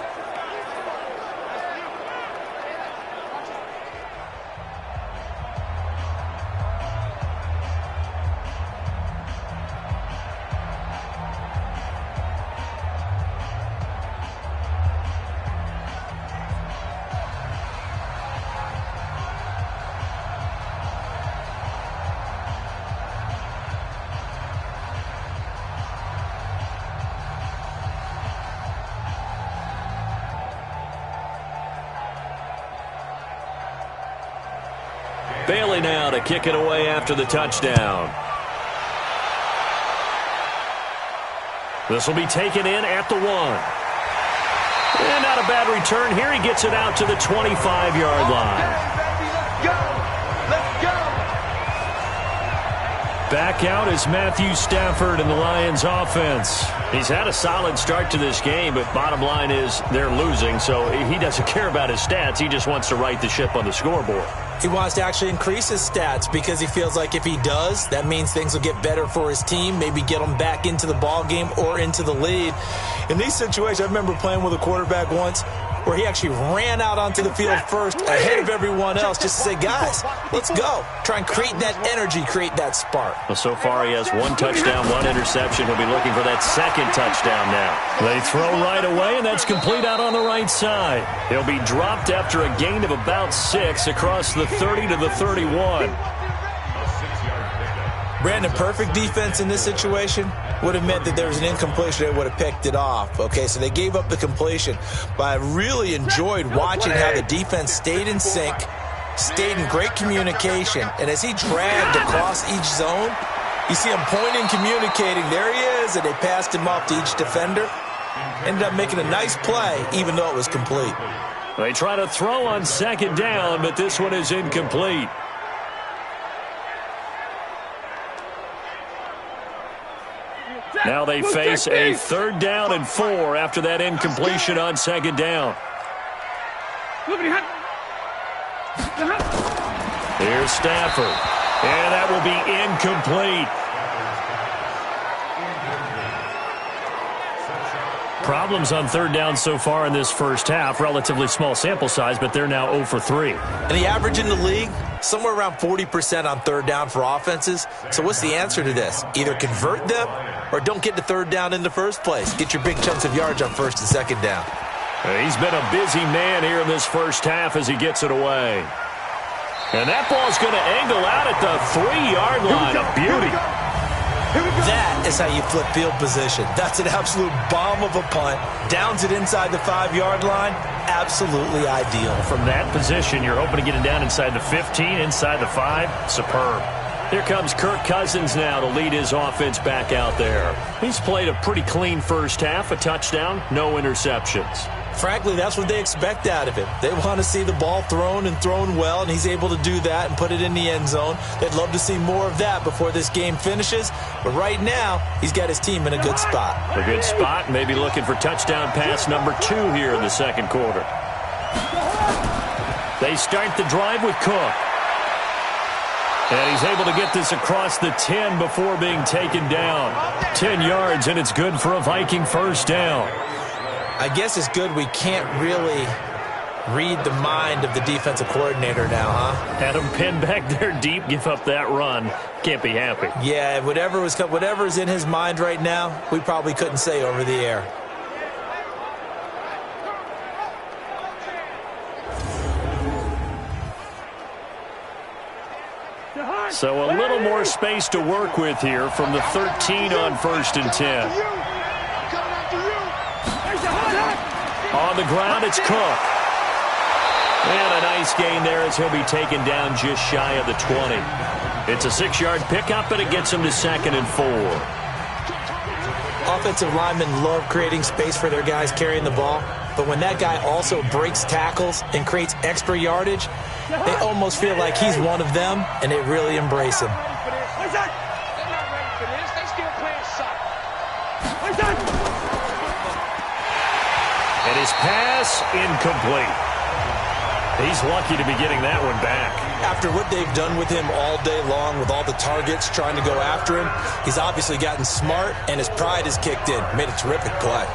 Bailey now to kick it away after the touchdown. This will be taken in at the 1. And not a bad return here. He gets it out to the 25-yard line. Let's go. Back out is Matthew Stafford in the Lions offense. He's had a solid start to this game, but bottom line is they're losing, so he doesn't care about his stats. He just wants to right the ship on the scoreboard. He wants to actually increase his stats because he feels like if he does, that means things will get better for his team, maybe get them back into the ball game or into the lead. In these situations, I remember playing with a quarterback once where he actually ran out onto the field first ahead of everyone else just to say, guys, let's go. Try and create that energy, create that spark. Well, so far he has 1 touchdown, 1 interception. He'll be looking for that second touchdown now. They throw right away, and that's complete out on the right side. He'll be dropped after a gain of about 6 across the 30 to the 31. Brandon, perfect defense in this situation would have meant that there was an incompletion. They would have picked it off. Okay, so they gave up the completion. But I really enjoyed watching how the defense stayed in sync, stayed in great communication. And as he dragged across each zone, you see him pointing, communicating. There he is, and they passed him off to each defender. Ended up making a nice play, even though it was complete. They try to throw on second down, but this one is incomplete. Now they face a 3rd down and 4 after that incompletion on second down. Here's Stafford, and that will be incomplete. Problems on 3rd down so far in this first half. Relatively small sample size, but they're now 0 for 3. And the average in the league, somewhere around 40% on 3rd down for offenses. So what's the answer to this? Either convert them or don't get to 3rd down in the first place. Get your big chunks of yards on 1st and 2nd down. He's been a busy man here in this first half as he gets it away. And that ball's going to angle out at the 3-yard line. A beauty. That is how you flip field position. That's an absolute bomb of a punt. Downs it inside the 5-yard line. Absolutely ideal. From that position, you're hoping to get it down inside the 15, inside the 5. Superb. Here comes Kirk Cousins now to lead his offense back out there. He's played a pretty clean first half, a touchdown, no interceptions. Frankly, that's what they expect out of him. They want to see the ball thrown and thrown well, and he's able to do that and put it in the end zone. They'd love to see more of that before this game finishes. But right now, he's got his team in a good spot. A good spot, maybe looking for touchdown pass number 2 here in the second quarter. They start the drive with Cook. And he's able to get this across the 10 before being taken down. 10 yards, and it's good for a Viking first down. I guess it's good we can't really read the mind of the defensive coordinator now, huh? Had him pinned back there deep, give up that run. Can't be happy. Yeah, whatever's in his mind right now, we probably couldn't say over the air. So a little more space to work with here from the 13 on 1st and 10. On the ground, it's Cook. And a nice gain there as he'll be taken down just shy of the 20. It's a 6-yard pickup, and it gets him to 2nd and 4. Offensive linemen love creating space for their guys carrying the ball, but when that guy also breaks tackles and creates extra yardage, they almost feel like he's one of them, and they really embrace him. And his pass incomplete. He's lucky to be getting that one back. After what they've done with him all day long, with all the targets trying to go after him, he's obviously gotten smart, and his pride has kicked in. Made a terrific play.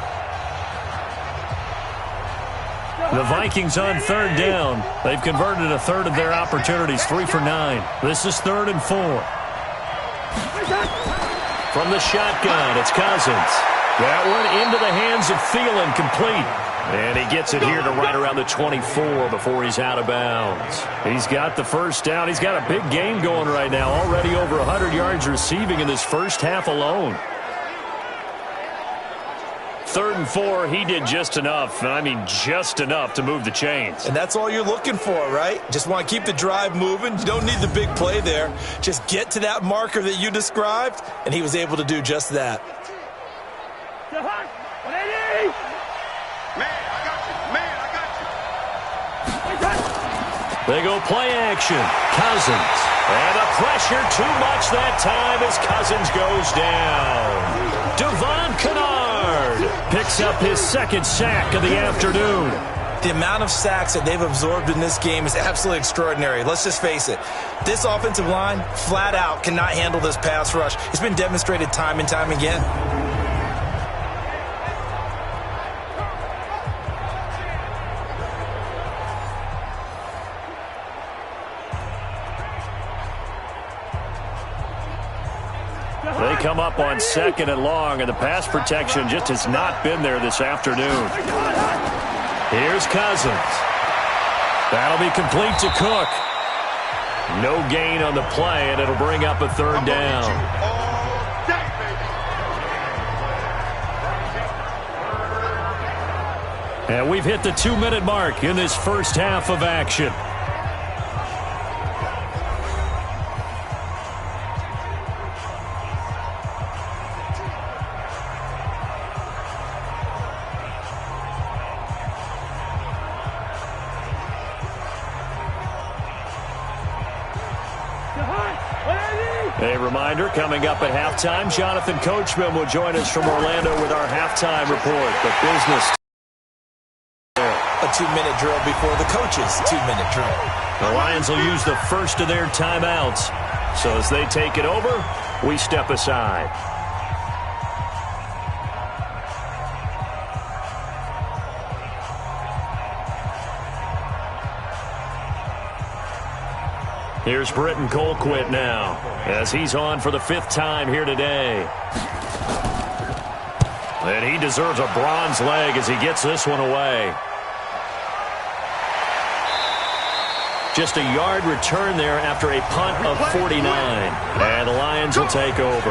The Vikings on third down. They've converted a third of their opportunities, 3 for 9. This is 3rd and 4. From the shotgun, it's Cousins. That one into the hands of Thielen, complete. And he gets it here to right around the 24 before he's out of bounds. He's got the first down. He's got a big game going right now. Already over 100 yards receiving in this first half alone. 3rd and 4, he did just enough. I mean, just enough to move the chains. And that's all you're looking for, right? Just want to keep the drive moving. You don't need the big play there. Just get to that marker that you described, and he was able to do just that. They go play action. Cousins. And the pressure too much that time as Cousins goes down. Devon Kennard picks up his 2nd sack of the afternoon. The amount of sacks that they've absorbed in this game is absolutely extraordinary. Let's just face it. This offensive line, flat out, cannot handle this pass rush. It's been demonstrated time and time again. They come up on 2nd and long, and the pass protection just has not been there this afternoon. Here's Cousins. That'll be complete to Cook. No gain on the play, and it'll bring up a 3rd down. And we've hit the 2-minute mark in this first half of action. A reminder, coming up at halftime, Jonathan Coachman will join us from Orlando with our halftime report. The business. A 2-minute drill before the coach's 2-minute drill. The Lions will use the first of their timeouts. So as they take it over, we step aside. Here's Britton Colquitt now, as he's on for the 5th time here today. And he deserves a bronze leg as he gets this one away. Just a yard return there after a punt of 49. And the Lions will take over.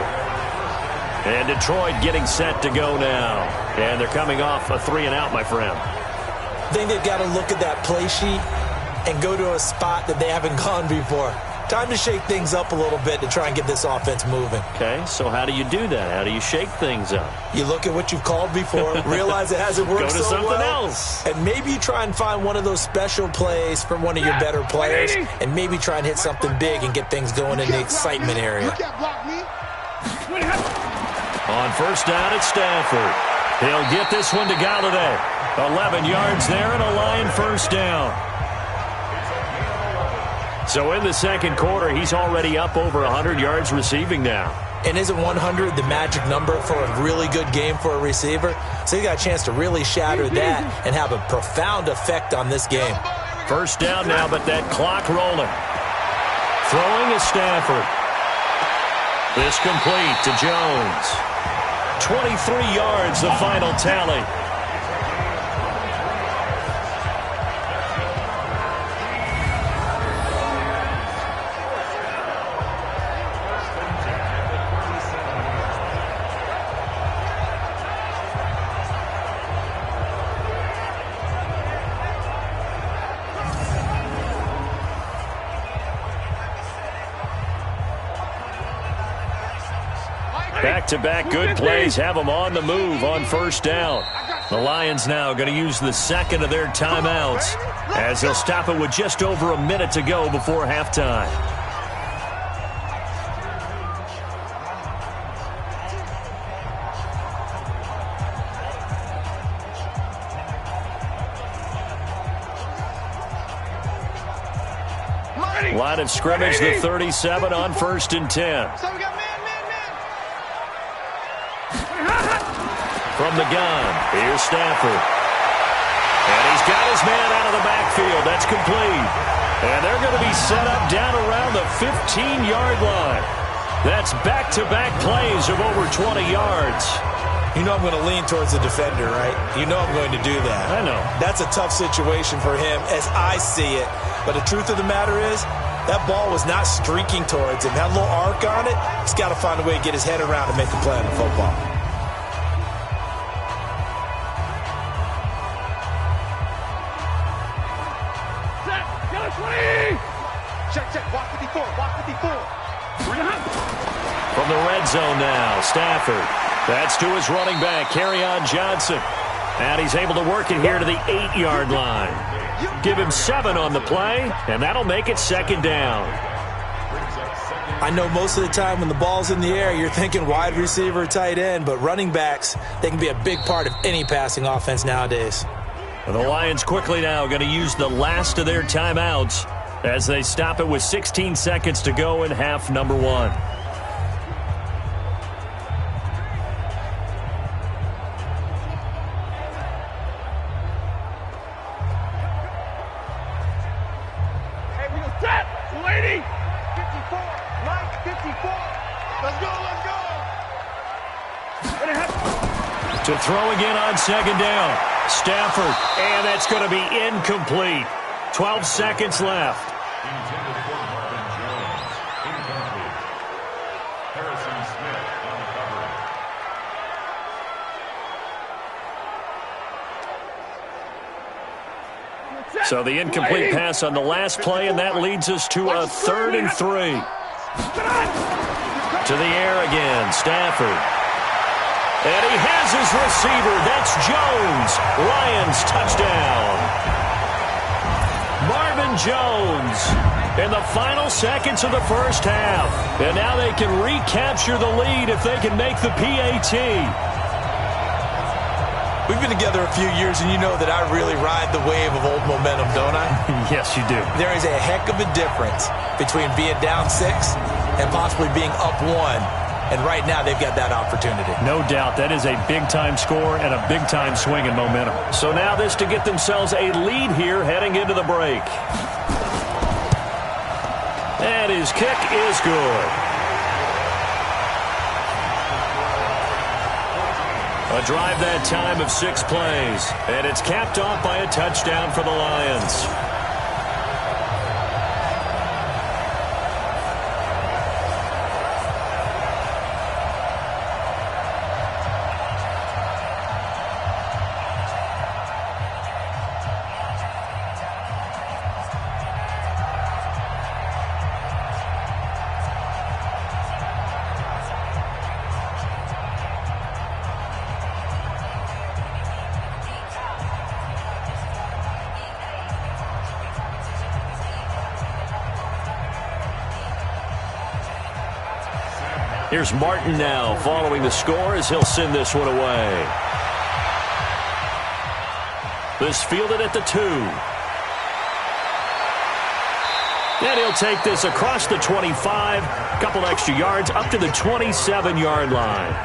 And Detroit getting set to go now. And they're coming off a 3-and-out, my friend. I think they've got to look at that play sheet and go to a spot that they haven't gone before. Time to shake things up a little bit to try and get this offense moving. Okay, so how do you do that? How do you shake things up? You look at what you've called before, realize it hasn't worked so well. Go to something else. And maybe you try and find one of those special plays from one of your better players, and maybe try and hit something big and get things going in the excitement area. On first down, it's Stafford. He'll get this one to Galladay. 11 yards there and a Lion first down. So in the second quarter, he's already up over 100 yards receiving now. And isn't 100 the magic number for a really good game for a receiver? So he got a chance to really shatter that and have a profound effect on this game. First down now, but that clock rolling. Throwing is Stafford. This complete to Jones. 23 yards, the final tally. Back-to-back good plays have them on the move on first down. The Lions now going to use the second of their timeouts as they'll stop it with just over a minute to go before halftime. Line of scrimmage, the 37 on 1st and 10. So we got man. From the gun, here's Stafford. And he's got his man out of the backfield. That's complete. And they're going to be set up down around the 15-yard line. That's back-to-back plays of over 20 yards. You know I'm going to lean towards the defender, right? You know I'm going to do that. I know. That's a tough situation for him as I see it. But the truth of the matter is, that ball was not streaking towards him. Had a little arc on it. He's got to find a way to get his head around and make a play on the football. Check. Walk 54. From the red zone now, Stafford. That's to his running back, Kerryon Johnson. And he's able to work it here to the 8-yard line. Give him 7 on the play, and that'll make it 2nd down. I know most of the time when the ball's in the air, you're thinking wide receiver, tight end, but running backs, they can be a big part of any passing offense nowadays. The Lions quickly now going to use the last of their timeouts as they stop it with 16 seconds to go in half number 1. Lady! 54! Mike, 54! Let's go! To throw again on 2nd down. Stafford, and that's going to be incomplete. 12 seconds left. So the incomplete pass on the last play, and that leads us to a 3rd and 3. To the air again, Stafford. And he has his receiver. That's Jones. Lions touchdown. Marvin Jones in the final seconds of the first half. And now they can recapture the lead if they can make the PAT. We've been together a few years, and you know that I really ride the wave of old momentum, don't I? Yes, you do. There is a heck of a difference between being down 6 and possibly being up 1. And right now, they've got that opportunity. No doubt. That is a big-time score and a big-time swing in momentum. So now this to get themselves a lead here heading into the break. And his kick is good. A drive that time of 6 plays. And it's capped off by a touchdown for the Lions. Here's Martin now following the score as he'll send this one away. This fielded at the 2. And he'll take this across the 25, a couple extra yards up to the 27-yard line.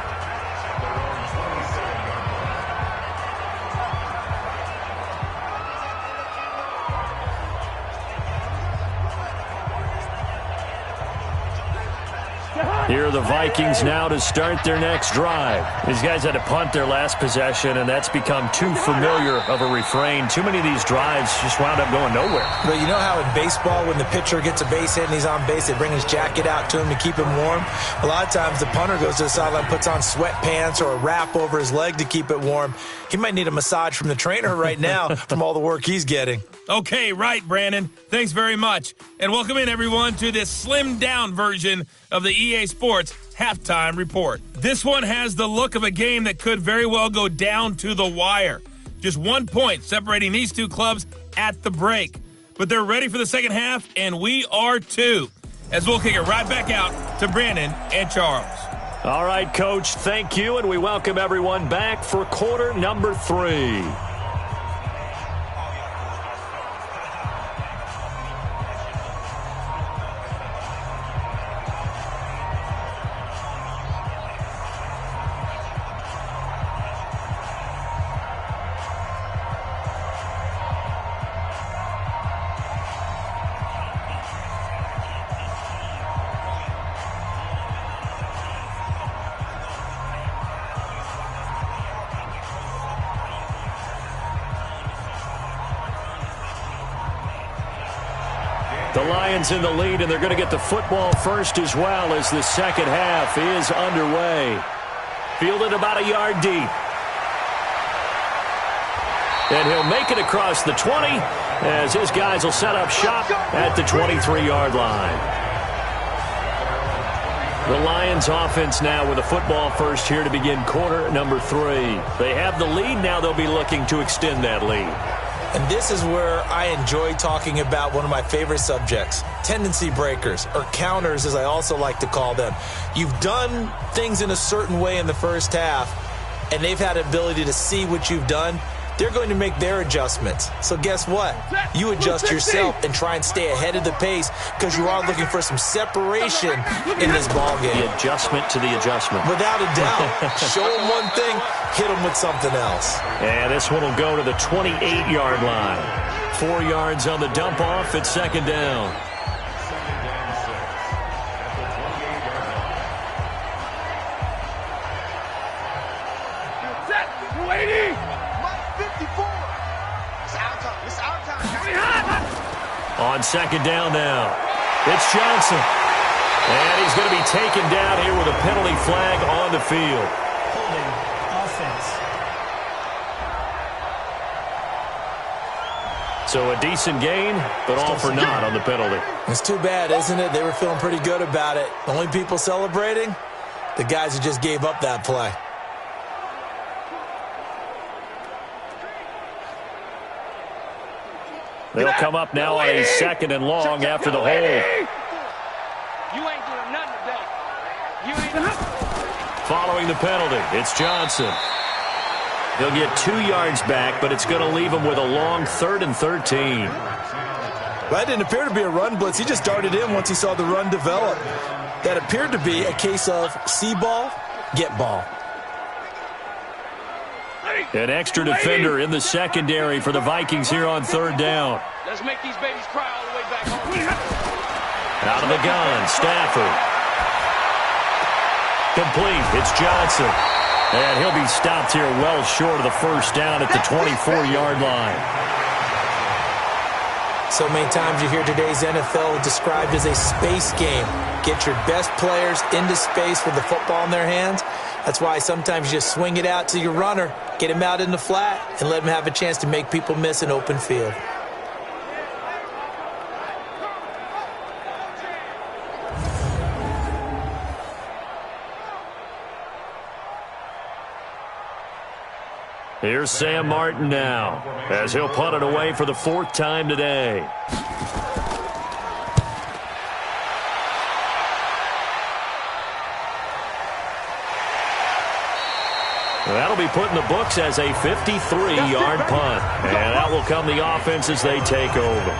Here are the Vikings now to start their next drive. These guys had to punt their last possession, and that's become too familiar of a refrain. Too many of these drives just wound up going nowhere. But you know how in baseball, when the pitcher gets a base hit and he's on base, they bring his jacket out to him to keep him warm? A lot of times the punter goes to the sideline, puts on sweatpants or a wrap over his leg to keep it warm. He might need a massage from the trainer right now from all the work he's getting. Okay, right, Brandon. Thanks very much. And welcome in, everyone, to this slimmed-down version of the EA Sports Halftime Report. This one has the look of a game that could very well go down to the wire. Just 1 point separating these two clubs at the break. But they're ready for the second half, and we are too. As we'll kick it right back out to Brandon and Charles. All right, Coach, thank you, and we welcome everyone back for quarter number 3. The Lions in the lead, and they're going to get the football first as well as the second half is underway. Fielded about a yard deep. And he'll make it across the 20 as his guys will set up shop at the 23-yard line. The Lions offense now with a football first here to begin quarter number 3. They have the lead. Now they'll be looking to extend that lead. And this is where I enjoy talking about one of my favorite subjects, tendency breakers, or counters as I also like to call them. You've done things in a certain way in the first half, and they've had the ability to see what you've done. They're going to make their adjustments. So guess what? You adjust yourself and try and stay ahead of the pace because you are looking for some separation in this ball game. The adjustment to the adjustment. Without a doubt. Show them one thing, hit them with something else. And this one will go to the 28-yard line. 4 yards on the dump off at second down. On second down now, it's Johnson. And he's going to be taken down here with a penalty flag on the field. Holding offense. So a decent gain, but all for naught on the penalty. It's too bad, isn't it? They were feeling pretty good about it. The only people celebrating, the guys who just gave up that play. They'll come up now on a second and long after the hold. You ain't doing nothing today. You ain't. Following the penalty, it's Johnson. He'll get 2 yards back, but it's going to leave him with a long 3rd and 13. Well, that didn't appear to be a run blitz. He just darted in once he saw the run develop. That appeared to be a case of see ball, get ball. An extra defender in the secondary for the Vikings here on 3rd down. Let's make these babies cry all the way back home. Out of the gun, Stafford. Complete, it's Johnson. And he'll be stopped here well short of the first down at the 24-yard line. So many times you hear today's NFL described as a space game. Get your best players into space with the football in their hands. That's why sometimes you just swing it out to your runner, get him out in the flat, and let him have a chance to make people miss an open field. Here's Sam Martin now, as he'll punt it away for the 4th time today. That'll be put in the books as a 53-yard punt. And that will come the offense as they take over.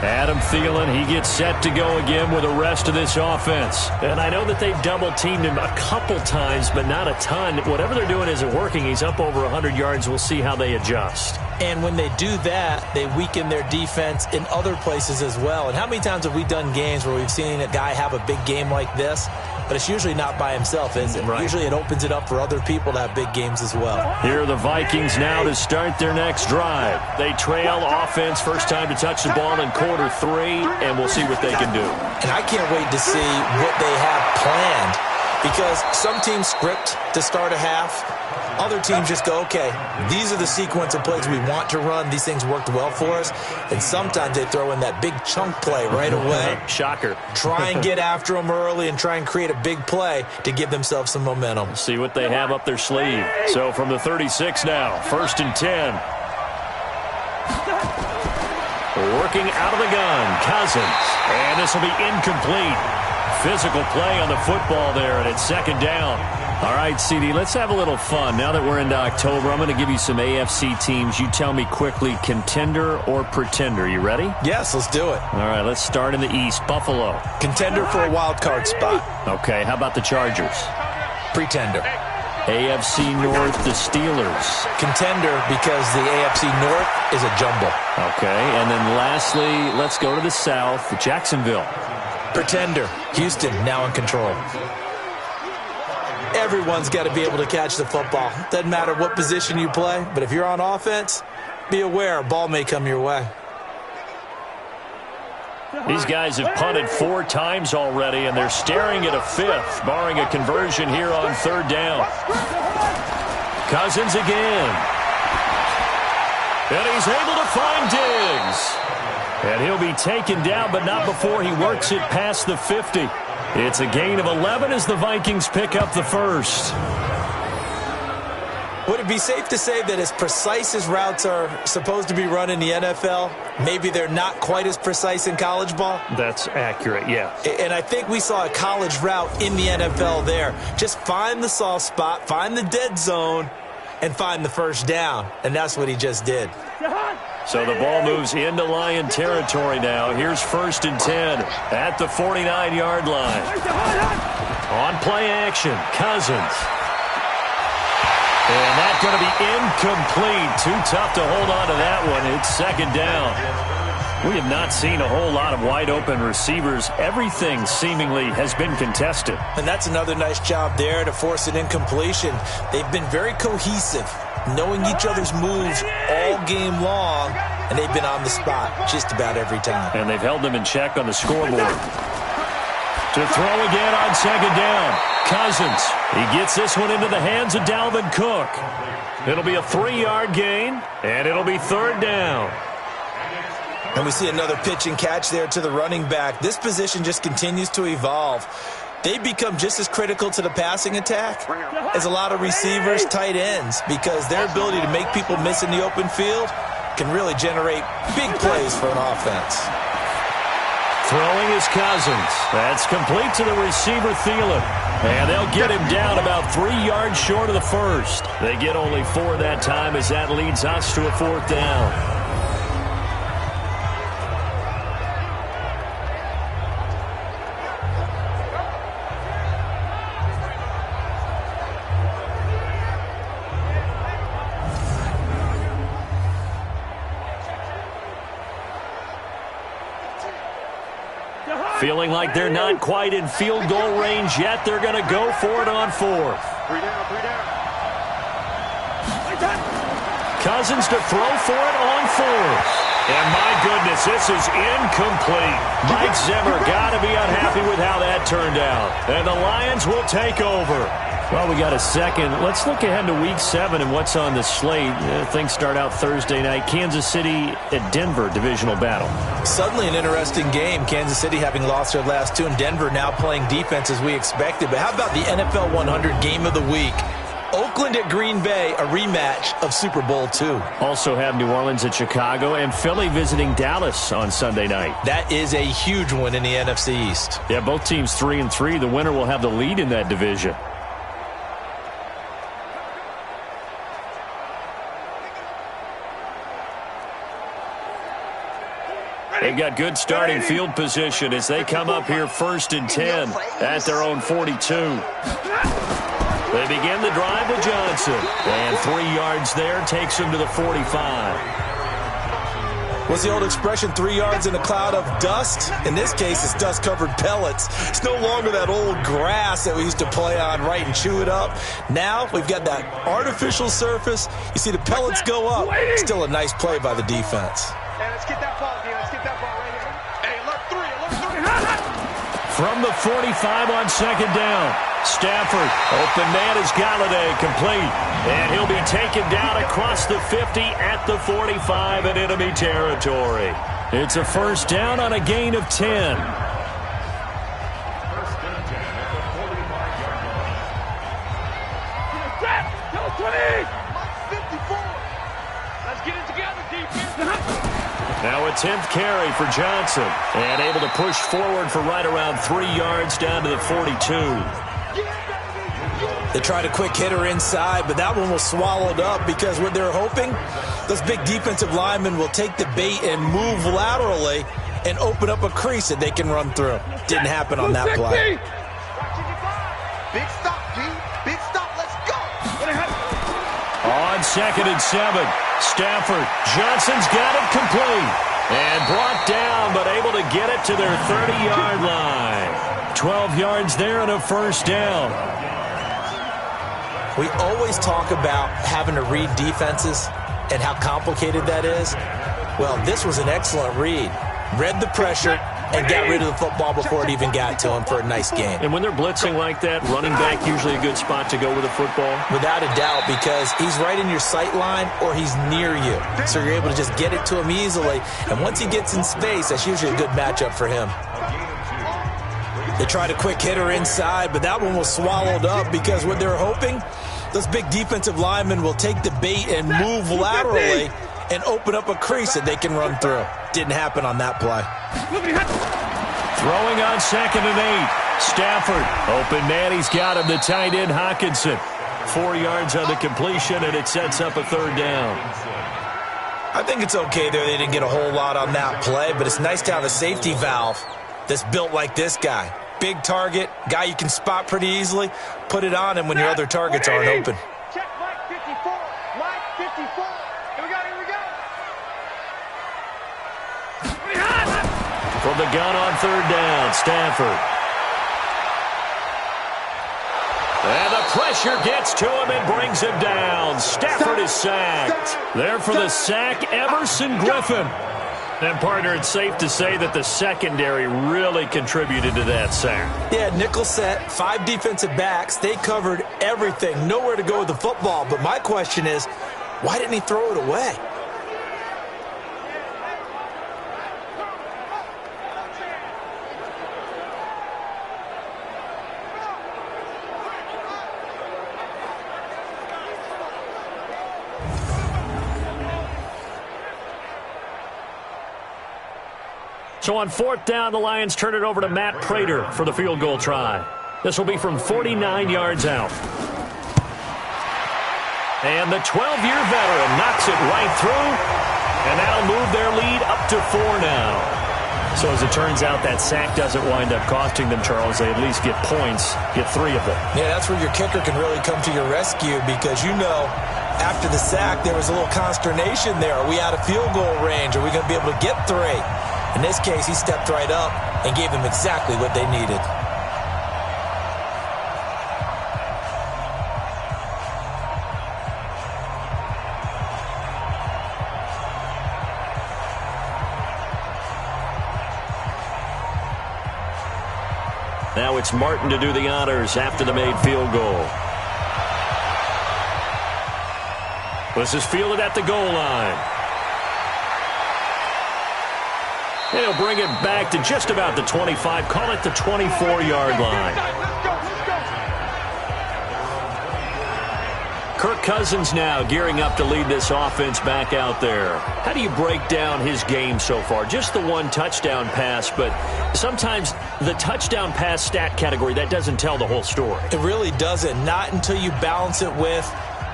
Adam Thielen, he gets set to go again with the rest of this offense. And I know that they've double-teamed him a couple times, but not a ton. Whatever they're doing isn't working. He's up over 100 yards. We'll see how they adjust. And when they do that, they weaken their defense in other places as well. And how many times have we done games where we've seen a guy have a big game like this? But it's usually not by himself, is it? Right. Usually it opens it up for other people to have big games as well. Here are the Vikings now to start their next drive. They trail offense, first time to touch the ball in quarter 3, and we'll see what they can do. And I can't wait to see what they have planned, because some teams script to start a half. Other teams just go, okay, these are the sequence of plays we want to run. These things worked well for us. And sometimes they throw in that big chunk play right away. Shocker. Try and get after them early and try and create a big play to give themselves some momentum. See what they have up their sleeve. So from the 36 now, 1st and 10. Working out of the gun, Cousins. And this will be incomplete. Physical play on the football there, and it's 2nd down. All right, CD, let's have a little fun. Now that we're into October, I'm going to give you some AFC teams. You tell me quickly, contender or pretender. You ready? Yes, let's do it. All right, let's start in the East. Buffalo. Contender for a wild card spot. Okay, how about the Chargers? Pretender. AFC North, the Steelers. Contender because the AFC North is a jumble. Okay, and then lastly, let's go to the South, Jacksonville. Pretender. Houston now in control. Everyone's got to be able to catch the football. Doesn't matter what position you play, but if you're on offense, be aware a ball may come your way. These guys have punted 4 times already, and they're staring at a 5th, barring a conversion here on 3rd down. Cousins again. And he's able to find Diggs. And he'll be taken down, but not before he works it past the 50. It's a gain of 11 as the Vikings pick up the first. Would it be safe to say that as precise as routes are supposed to be run in the NFL, maybe they're not quite as precise in college ball? That's accurate, yeah. And I think we saw a college route in the NFL there. Just find the soft spot, find the dead zone, and find the first down. And that's what he just did. So the ball moves into Lion territory now. Here's 1st and 10 at the 49-yard line. On play action, Cousins. And that's going to be incomplete. Too tough to hold on to that one. It's 2nd down. We have not seen a whole lot of wide-open receivers. Everything seemingly has been contested. And that's another nice job there to force an incompletion. They've been very cohesive, knowing each other's moves all game long, and they've been on the spot just about every time. And they've held them in check on the scoreboard. To throw again on 2nd down. Cousins. He gets this one into the hands of Dalvin Cook. It'll be a 3-yard gain, and it'll be 3rd down. And we see another pitch and catch there to the running back. This position just continues to evolve. They become just as critical to the passing attack as a lot of receivers, tight ends, because their ability to make people miss in the open field can really generate big plays for an offense. Throwing is Cousins. That's complete to the receiver, Thielen. And they'll get him down about 3 yards short of the first. They get only 4 that time as that leads us to a 4th down. Feeling like they're not quite in field goal range yet. They're going to go for it on 4th. 3 down, 3 down. Cousins to throw for it on 4th. And my goodness, this is incomplete. Mike Zimmer got to be unhappy with how that turned out. And the Lions will take over. Well, we got a second. Let's look ahead to Week 7 and what's on the slate. Things start out Thursday night. Kansas City at Denver, divisional battle. Suddenly an interesting game. Kansas City having lost their last 2, and Denver now playing defense as we expected. But how about the NFL 100 game of the week? Oakland at Green Bay, a rematch of Super Bowl II. Also have New Orleans at Chicago and Philly visiting Dallas on Sunday night. That is a huge one in the NFC East. Yeah, both teams 3-3. The winner will have the lead in that division. They've got good starting field position as they come up here 1st and 10 at their own 42. They begin the drive with Johnson. And 3 yards there takes him to the 45. What's the old expression, 3 yards in a cloud of dust? In this case, it's dust-covered pellets. It's no longer that old grass that we used to play on, right, and chew it up. Now we've got that artificial surface. You see the pellets go up. Still a nice play by the defense. Hey, let's get that ball, dude. Let's get that ball right here. Hey, alert 3, alert 3. From the 45 on 2nd down. Stafford, open man is Galladay, complete. And he'll be taken down across the 50 at the 45 in enemy territory. It's a 1st down on a gain of 10. Let's get it together, defense. Now a 10th carry for Johnson. And able to push forward for right around 3 yards down to the 42. They tried a quick hitter inside, but that one was swallowed up because what they're hoping, those big defensive linemen will take the bait and move laterally and open up a crease that they can run through. Didn't happen on that play. Big stop, D. Big stop. Let's go. On 2nd and 7, Stafford. Johnson's got it complete. And brought down, but able to get it to their 30-yard line. 12 yards there and a 1st down. We always talk about having to read defenses and how complicated that is. Well, this was an excellent read. Read the pressure, and got rid of the football before it even got to him for a nice gain. And when they're blitzing like that, running back usually a good spot to go with the football? Without a doubt, because he's right in your sight line or he's near you. So you're able to just get it to him easily. And once he gets in space, that's usually a good matchup for him. They tried a quick hitter inside, but that one was swallowed up because what they're hoping, those big defensive linemen will take the bait and move laterally and open up a crease that they can run through. Didn't happen on that play. Throwing on 2nd and 8. Stafford, open man, he's got him, the tight end Hockenson. 4 yards on the completion, and it sets up a 3rd down. I think it's okay there. They didn't get a whole lot on that play, but it's nice to have a safety valve that's built like this guy. Big target, guy you can spot pretty easily. Put it on him when your other targets aren't open. Check Mike 54. Mike 54. Here we go, here we go. From the gun on 3rd down, Stafford. And the pressure gets to him and brings him down. Stafford is sacked. There for the sack, Everson Griffin. And, partner, it's safe to say that the secondary really contributed to that sack. Yeah, nickel set, 5 defensive backs. They covered everything. Nowhere to go with the football. But my question is, why didn't he throw it away? So on 4th down, the Lions turn it over to Matt Prater for the field goal try. This will be from 49 yards out. And the 12-year veteran knocks it right through, and that'll move their lead up to 4 now. So as it turns out, that sack doesn't wind up costing them, Charles. They at least get points, get 3 of them. Yeah, that's where your kicker can really come to your rescue because you know after the sack there was a little consternation there. Are we out of field goal range? Are we going to be able to get 3? In this case, he stepped right up and gave them exactly what they needed. Now it's Martin to do the honors after the made field goal. This is fielded at the goal line. And he'll bring it back to just about the 25. Call it the 24-yard line. Kirk Cousins now gearing up to lead this offense back out there. How do you break down his game so far? Just the 1 touchdown pass, but sometimes the touchdown pass stat category, that doesn't tell the whole story. It really doesn't. Not until you balance it with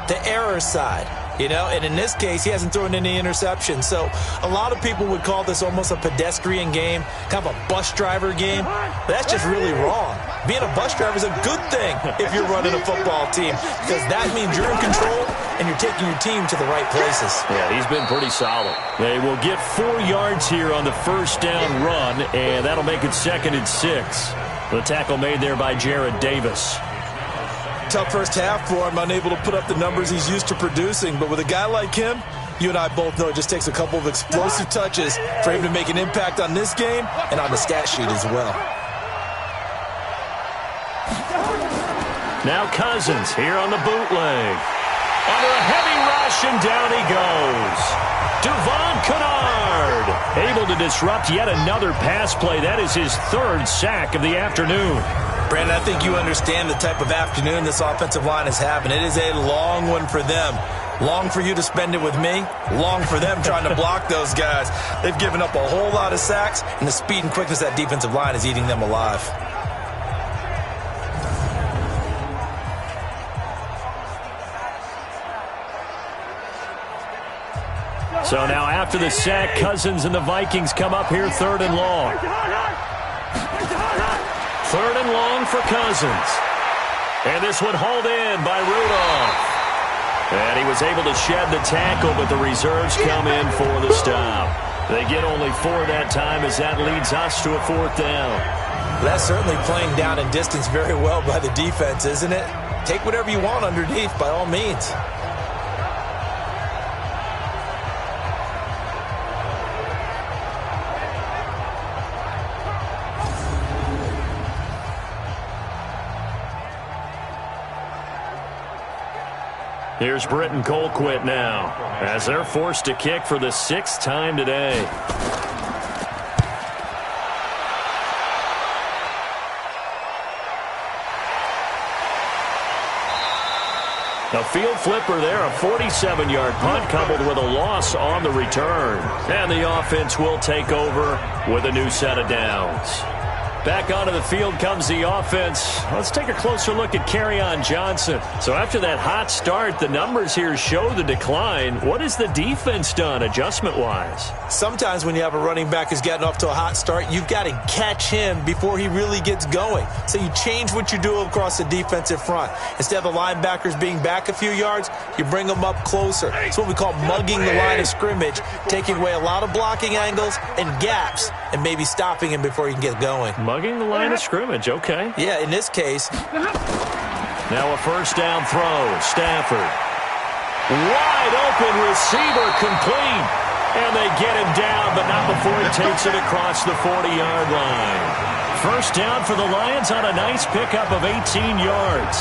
the error side. You know, and in this case, he hasn't thrown any interceptions. So a lot of people would call this almost a pedestrian game, kind of a bus driver game. But that's just really wrong. Being a bus driver is a good thing if you're running a football team because that means you're in control and you're taking your team to the right places. Yeah, he's been pretty solid. They will get 4 yards here on the 1st down run, and that'll make it 2nd and 6. The tackle made there by Jared Davis. Tough first half for him, unable to put up the numbers he's used to producing. But with a guy like him, you and I both know it just takes a couple of explosive touches for him to make an impact on this game and on the stat sheet as well. Now Cousins here on the bootleg. Under a heavy rush, and down he goes. Devon Kennard able to disrupt yet another pass play. That is his 3rd sack of the afternoon. Brandon, I think you understand the type of afternoon this offensive line is having. It is a long one for them. Long for you to spend it with me. Long for them trying to block those guys. They've given up a whole lot of sacks, and the speed and quickness of that defensive line is eating them alive. So now after the sack, Cousins and the Vikings come up here 3rd and long. 3rd and long for Cousins. And this one hauled in by Rudolph. And he was able to shed the tackle, but the reserves come in for the stop. They get only 4 that time as that leads us to a 4th down. That's certainly playing down and distance very well by the defense, isn't it? Take whatever you want underneath by all means. Here's Britton Colquitt now as they're forced to kick for the 6th time today. A field flipper there, a 47-yard punt coupled with a loss on the return. And the offense will take over with a new set of downs. Back onto the field comes the offense. Let's take a closer look at Kerryon Johnson. So after that hot start, the numbers here show the decline. What has the defense done adjustment-wise? Sometimes when you have a running back who's gotten off to a hot start, you've got to catch him before he really gets going. So you change what you do across the defensive front. Instead of the linebackers being back a few yards, you bring them up closer. It's what we call mugging the line of scrimmage, taking away a lot of blocking angles and gaps and maybe stopping him before he can get going. Mugging the line of scrimmage, okay. Yeah, in this case. Now a first down throw. Stafford. Wide open receiver complete. And they get him down, but not before he takes it across the 40-yard line. First down for the Lions on a nice pickup of 18 yards.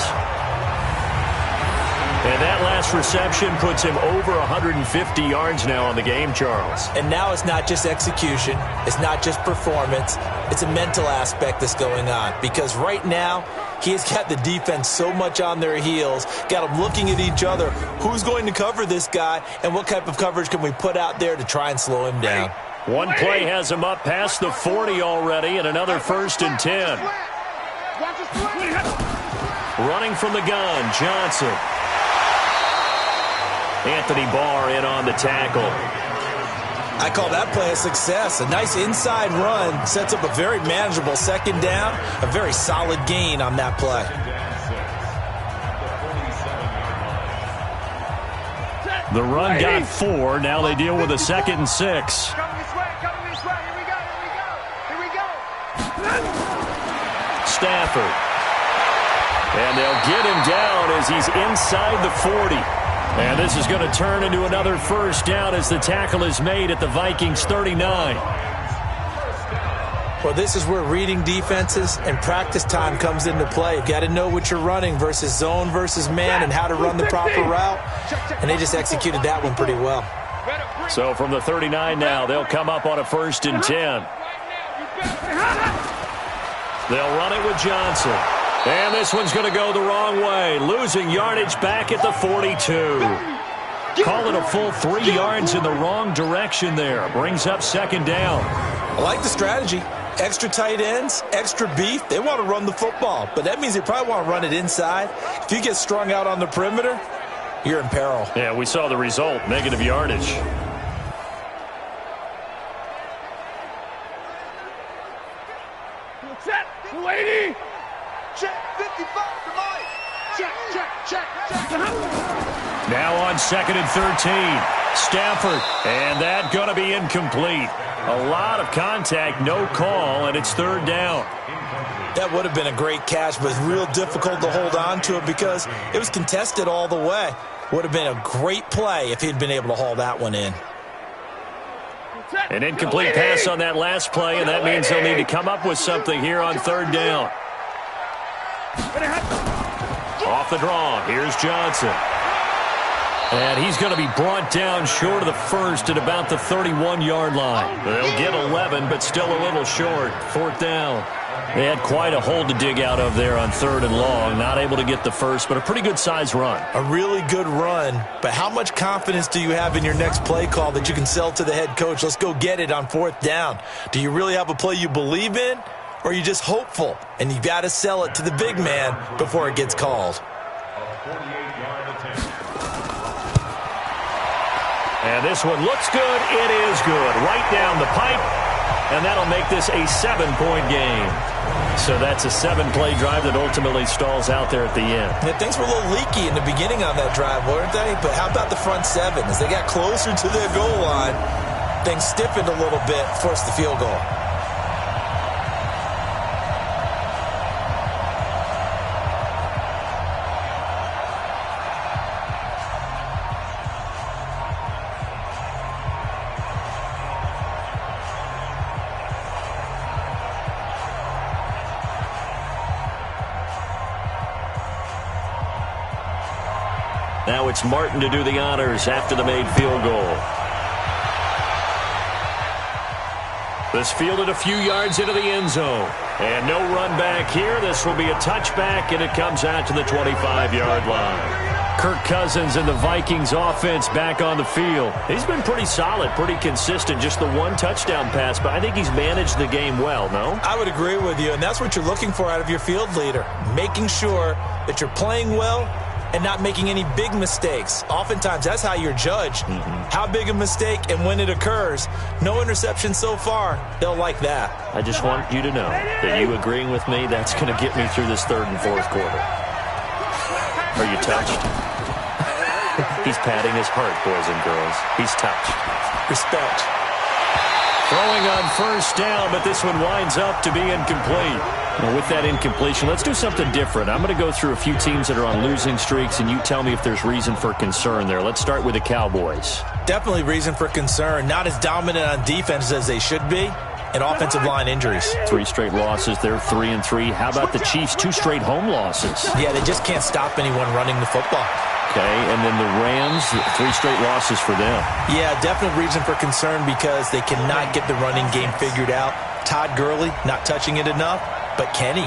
And that last reception puts him over 150 yards now on the game, Charles. And now it's not just execution. It's not just performance. It's a mental aspect that's going on. Because right now, he has got the defense so much on their heels, got them looking at each other. Who's going to cover this guy, and what type of coverage can we put out there to try and slow him down? One play has him up past the 40 already, and another 1st and 10. Running from the gun, Johnson. Anthony Barr in on the tackle. I call that play a success. A nice inside run sets up a very manageable second down. A very solid gain on that play. The run got 4. Now they deal with a 2nd and 6. Stafford. And they'll get him down as he's inside the 40. And this is going to turn into another first down as the tackle is made at the Vikings 39. Well, this is where reading defenses and practice time comes into play. You've got to know what you're running versus zone versus man and how to run the proper route. And they just executed that one pretty well. So from the 39 now, they'll come up on a 1st and 10. They'll run it with Johnson. And this one's going to go the wrong way. Losing yardage back at the 42. Call it a full 3 yards in the wrong direction there. Brings up 2nd down. I like the strategy. Extra tight ends, extra beef. They want to run the football. But that means they probably want to run it inside. If you get strung out on the perimeter, you're in peril. Yeah, we saw the result. Negative yardage. Set, 280. Check, 55 to Mike. Check. Now on 2nd and 13. Stafford. And that going to be incomplete. A lot of contact, no call, and it's 3rd down. That would have been a great catch, but real difficult to hold on to it because it was contested all the way. Would have been a great play if he'd been able to haul that one in. An incomplete pass on that last play, and that means they'll need to come up with something here on 3rd down. Off the draw, here's Johnson. And he's going to be brought down short of the first at about the 31-yard line. They'll get 11, but still a little short. 4th down. They had quite a hole to dig out of there on 3rd and long. Not able to get the first, but a pretty good-sized run. A really good run, but how much confidence do you have in your next play call that you can sell to the head coach? Let's go get it on 4th down. Do you really have a play you believe in, or are you just hopeful? And you've got to sell it to the big man before it gets called. And this one looks good. It is good. Right down the pipe. And that'll make this a 7-point game. So that's a 7-play drive that ultimately stalls out there at the end. Yeah, things were a little leaky in the beginning on that drive, weren't they? But how about the front 7? As they got closer to their goal line, things stiffened a little bit, forced the field goal. Now it's Martin to do the honors after the made field goal. This fielded a few yards into the end zone. And no run back here. This will be a touchback, and it comes out to the 25-yard line. Kirk Cousins and the Vikings offense back on the field. He's been pretty solid, pretty consistent, just the one touchdown pass, but I think he's managed the game well, no? I would agree with you, and that's what you're looking for out of your field leader, making sure that you're playing well and not making any big mistakes. Oftentimes, that's how you're judged. How big a mistake and when it occurs. No interception so far. They'll like that. I just want you to know that you agreeing with me, that's going to get me through this third and fourth quarter. Are you touched? He's patting his heart, boys and girls. He's touched. Respect. Throwing on first down, but this one winds up to be incomplete. Well, with that incompletion, let's do something different. I'm going to go through a few teams that are on losing streaks, and you tell me if there's reason for concern there. Let's start with the Cowboys. Definitely reason for concern. Not as dominant on defense as they should be, and offensive line injuries. 3 straight losses. They're 3-3. How about the Chiefs? 2 straight home losses. Yeah, they just can't stop anyone running the football. Okay, and then the Rams, 3 straight losses for them. Yeah, definite reason for concern because they cannot get the running game figured out. Todd Gurley not touching it enough, but can he?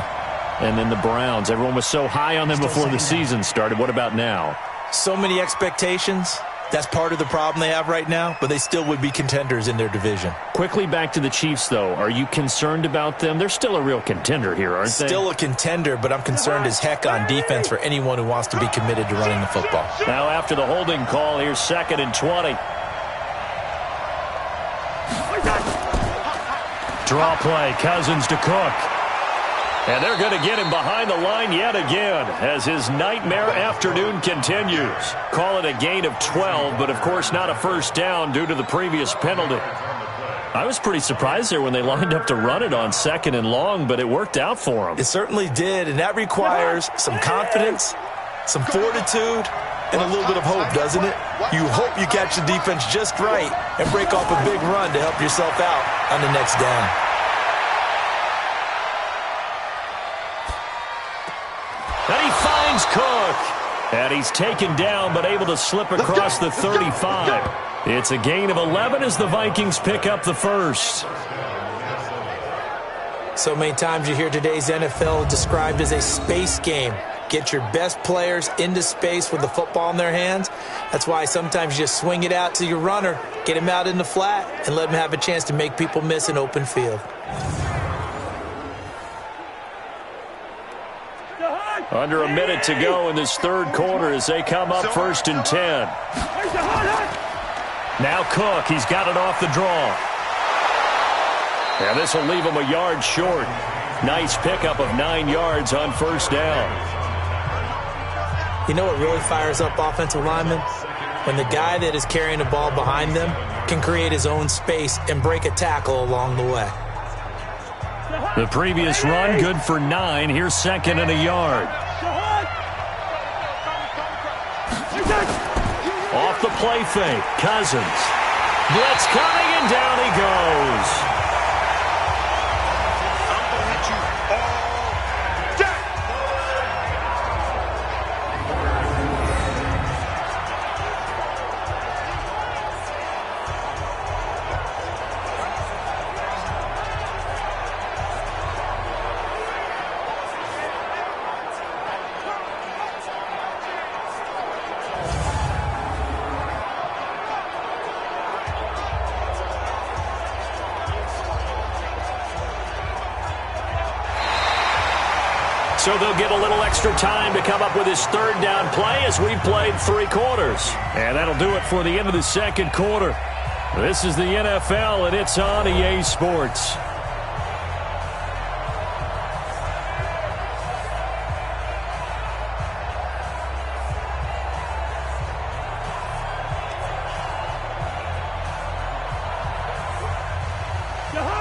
And then the Browns. Everyone was so high on them before the season started. What about now? So many expectations. That's part of the problem they have right now, but they still would be contenders in their division. Quickly back to the Chiefs, though. Are you concerned about them? They're still a real contender here, aren't they? Still a contender, but I'm concerned as heck on defense for anyone who wants to be committed to running the football. Now after the holding call, here's 2nd and 20. Draw play, Cousins to Cook. And they're going to get him behind the line yet again as his nightmare afternoon continues. Call it a gain of 12, but of course not a first down due to the previous penalty. I was pretty surprised there when they lined up to run it on 2nd and long, but it worked out for them. It certainly did, and that requires some confidence, some fortitude, and a little bit of hope, doesn't it? You hope you catch the defense just right and break off a big run to help yourself out on the next down. And he finds Cook. And he's taken down but able to slip across the 35. It's a gain of 11 as the Vikings pick up the first. So many times you hear today's NFL described as a space game. Get your best players into space with the football in their hands. That's why sometimes you just swing it out to your runner, get him out in the flat, and let him have a chance to make people miss an open field. Under a minute to go in this third quarter as they come up 1st and 10. Now Cook, he's got it off the draw. And this will leave him a yard short. Nice pickup of 9 yards on first down. You know what really fires up offensive linemen? When the guy that is carrying the ball behind them can create his own space and break a tackle along the way. The previous run, good for 9. Here's 2nd and a yard. Off the play fake, Cousins. Blitz coming, and down he goes. So they'll get a little extra time to come up with his third down play as we've played 3 quarters. And that'll do it for the end of the second quarter. This is the NFL, and it's on EA Sports.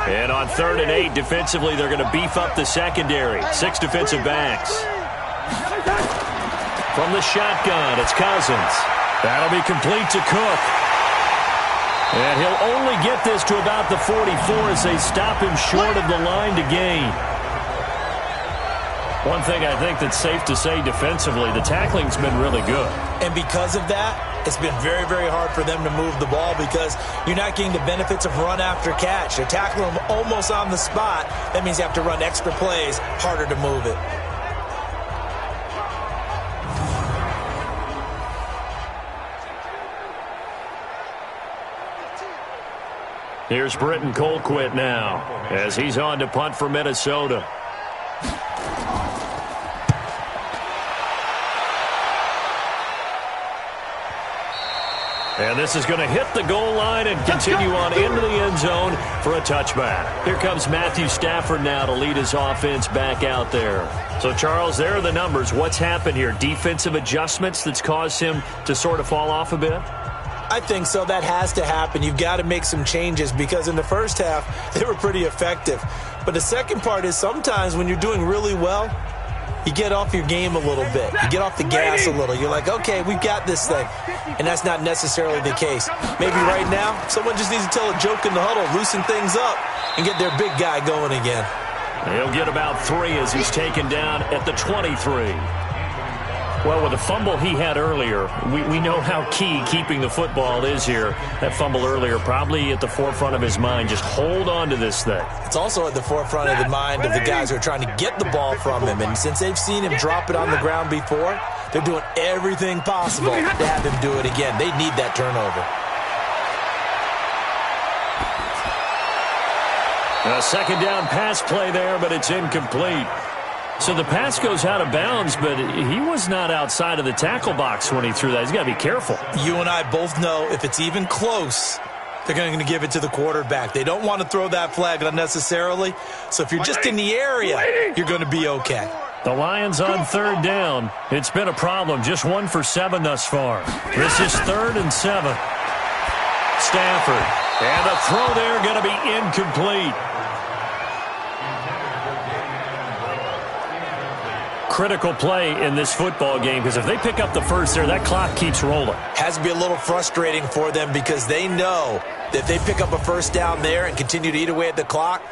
And on 3rd and 8, defensively, they're going to beef up the secondary. 6 defensive backs. From the shotgun, it's Cousins. That'll be complete to Cook. And he'll only get this to about the 44 as they stop him short of the line to gain. One thing I think that's safe to say defensively, the tackling's been really good. And because of that, it's been very, very hard for them to move the ball because you're not getting the benefits of run after catch. They're tackling them almost on the spot. That means you have to run extra plays, harder to move it. Here's Britton Colquitt now as he's on to punt for Minnesota. And this is going to hit the goal line and continue on into the end zone for a touchback. Here comes Matthew Stafford now to lead his offense back out there. So, Charles, there are the numbers. What's happened here? Defensive adjustments that's caused him to sort of fall off a bit? I think so. That has to happen. You've got to make some changes because in the first half, they were pretty effective. But the second part is sometimes when you're doing really well, you get off your game a little bit. You get off the gas a little. You're like, okay, we've got this thing. And that's not necessarily the case. Maybe right now, someone just needs to tell a joke in the huddle, loosen things up, and get their big guy going again. He'll get about 3 as he's taken down at the 23. Well, with the fumble he had earlier, we know how key keeping the football is here. That fumble earlier probably at the forefront of his mind. Just hold on to this thing. It's also at the forefront of the mind of the guys who are trying to get the ball from him. And since they've seen him drop it on the ground before, they're doing everything possible to have him do it again. They need that turnover. A second down pass play there, but it's incomplete. So the pass goes out of bounds, but he was not outside of the tackle box when he threw that. He's got to be careful. You and I both know if it's even close, they're going to give it to the quarterback. They don't want to throw that flag unnecessarily. So if you're just in the area, you're going to be okay. The Lions on third down. It's been a problem. Just 1 for 7 thus far. This is 3rd and 7. Stafford. And the throw there going to be incomplete. Critical play in this football game because if they pick up the first there, that clock keeps rolling. Has to be a little frustrating for them because they know that if they pick up a first down there and continue to eat away at the clock,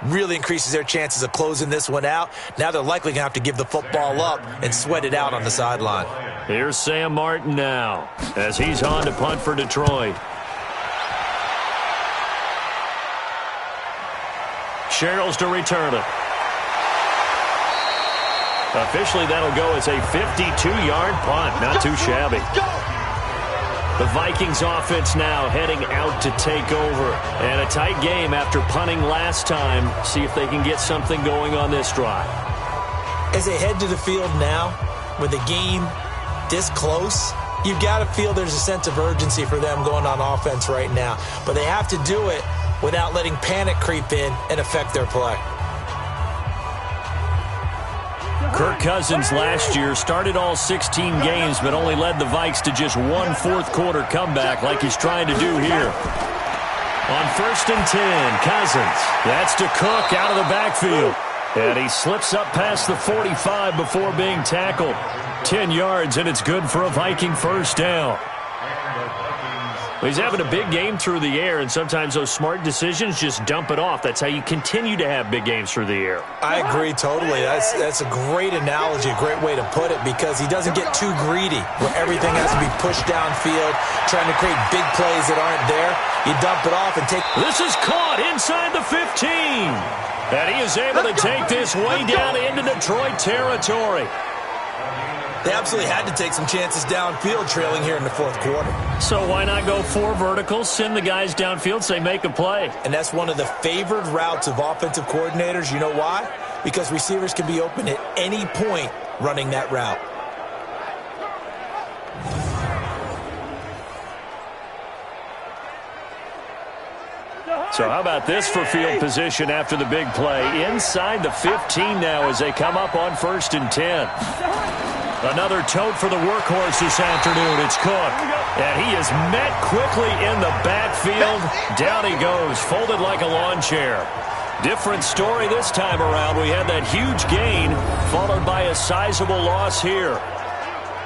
really increases their chances of closing this one out. Now they're likely going to have to give the football up and sweat it out on the sideline. Here's Sam Martin now as he's on to punt for Detroit. Sherrills to return it. Officially, that'll go as a 52-yard punt. Not too shabby. The Vikings offense now heading out to take over. And a tight game after punting last time. See if they can get something going on this drive. As they head to the field now, with the game this close, you've got to feel there's a sense of urgency for them going on offense right now. But they have to do it without letting panic creep in and affect their play. Kirk Cousins last year started all 16 games but only led the Vikes to just 1 fourth-quarter comeback like he's trying to do here. On 1st and 10, Cousins. That's to Cook out of the backfield. And he slips up past the 45 before being tackled. 10 yards, and it's good for a Viking first down. He's having a big game through the air, and sometimes those smart decisions just dump it off. That's how you continue to have big games through the air. I agree totally. That's a great analogy, a great way to put it, because he doesn't get too greedy where everything has to be pushed downfield, trying to create big plays that aren't there. You dump it off and take... This is caught inside the 15. And he is able to take this way down into Detroit territory. They absolutely had to take some chances downfield trailing here in the fourth quarter. So why not go 4 verticals, send the guys downfield, say make a play? And that's one of the favored routes of offensive coordinators. You know why? Because receivers can be open at any point running that route. So how about this for field position after the big play? Inside the 15 now as they come up on 1st and 10. Another tote for the workhorse this afternoon. It's Cook. And he is met quickly in the backfield. Down he goes, folded like a lawn chair. Different story this time around. We had that huge gain, followed by a sizable loss here.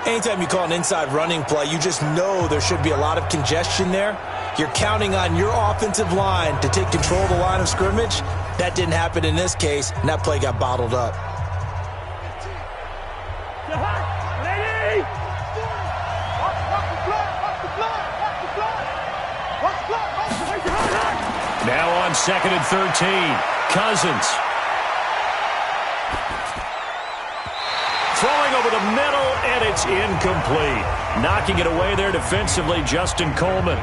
Anytime you call an inside running play, you just know there should be a lot of congestion there. You're counting on your offensive line to take control of the line of scrimmage. That didn't happen in this case, and that play got bottled up. Now on 2nd and 13. Cousins. Throwing over the middle, and it's incomplete. Knocking it away there defensively, Justin Coleman.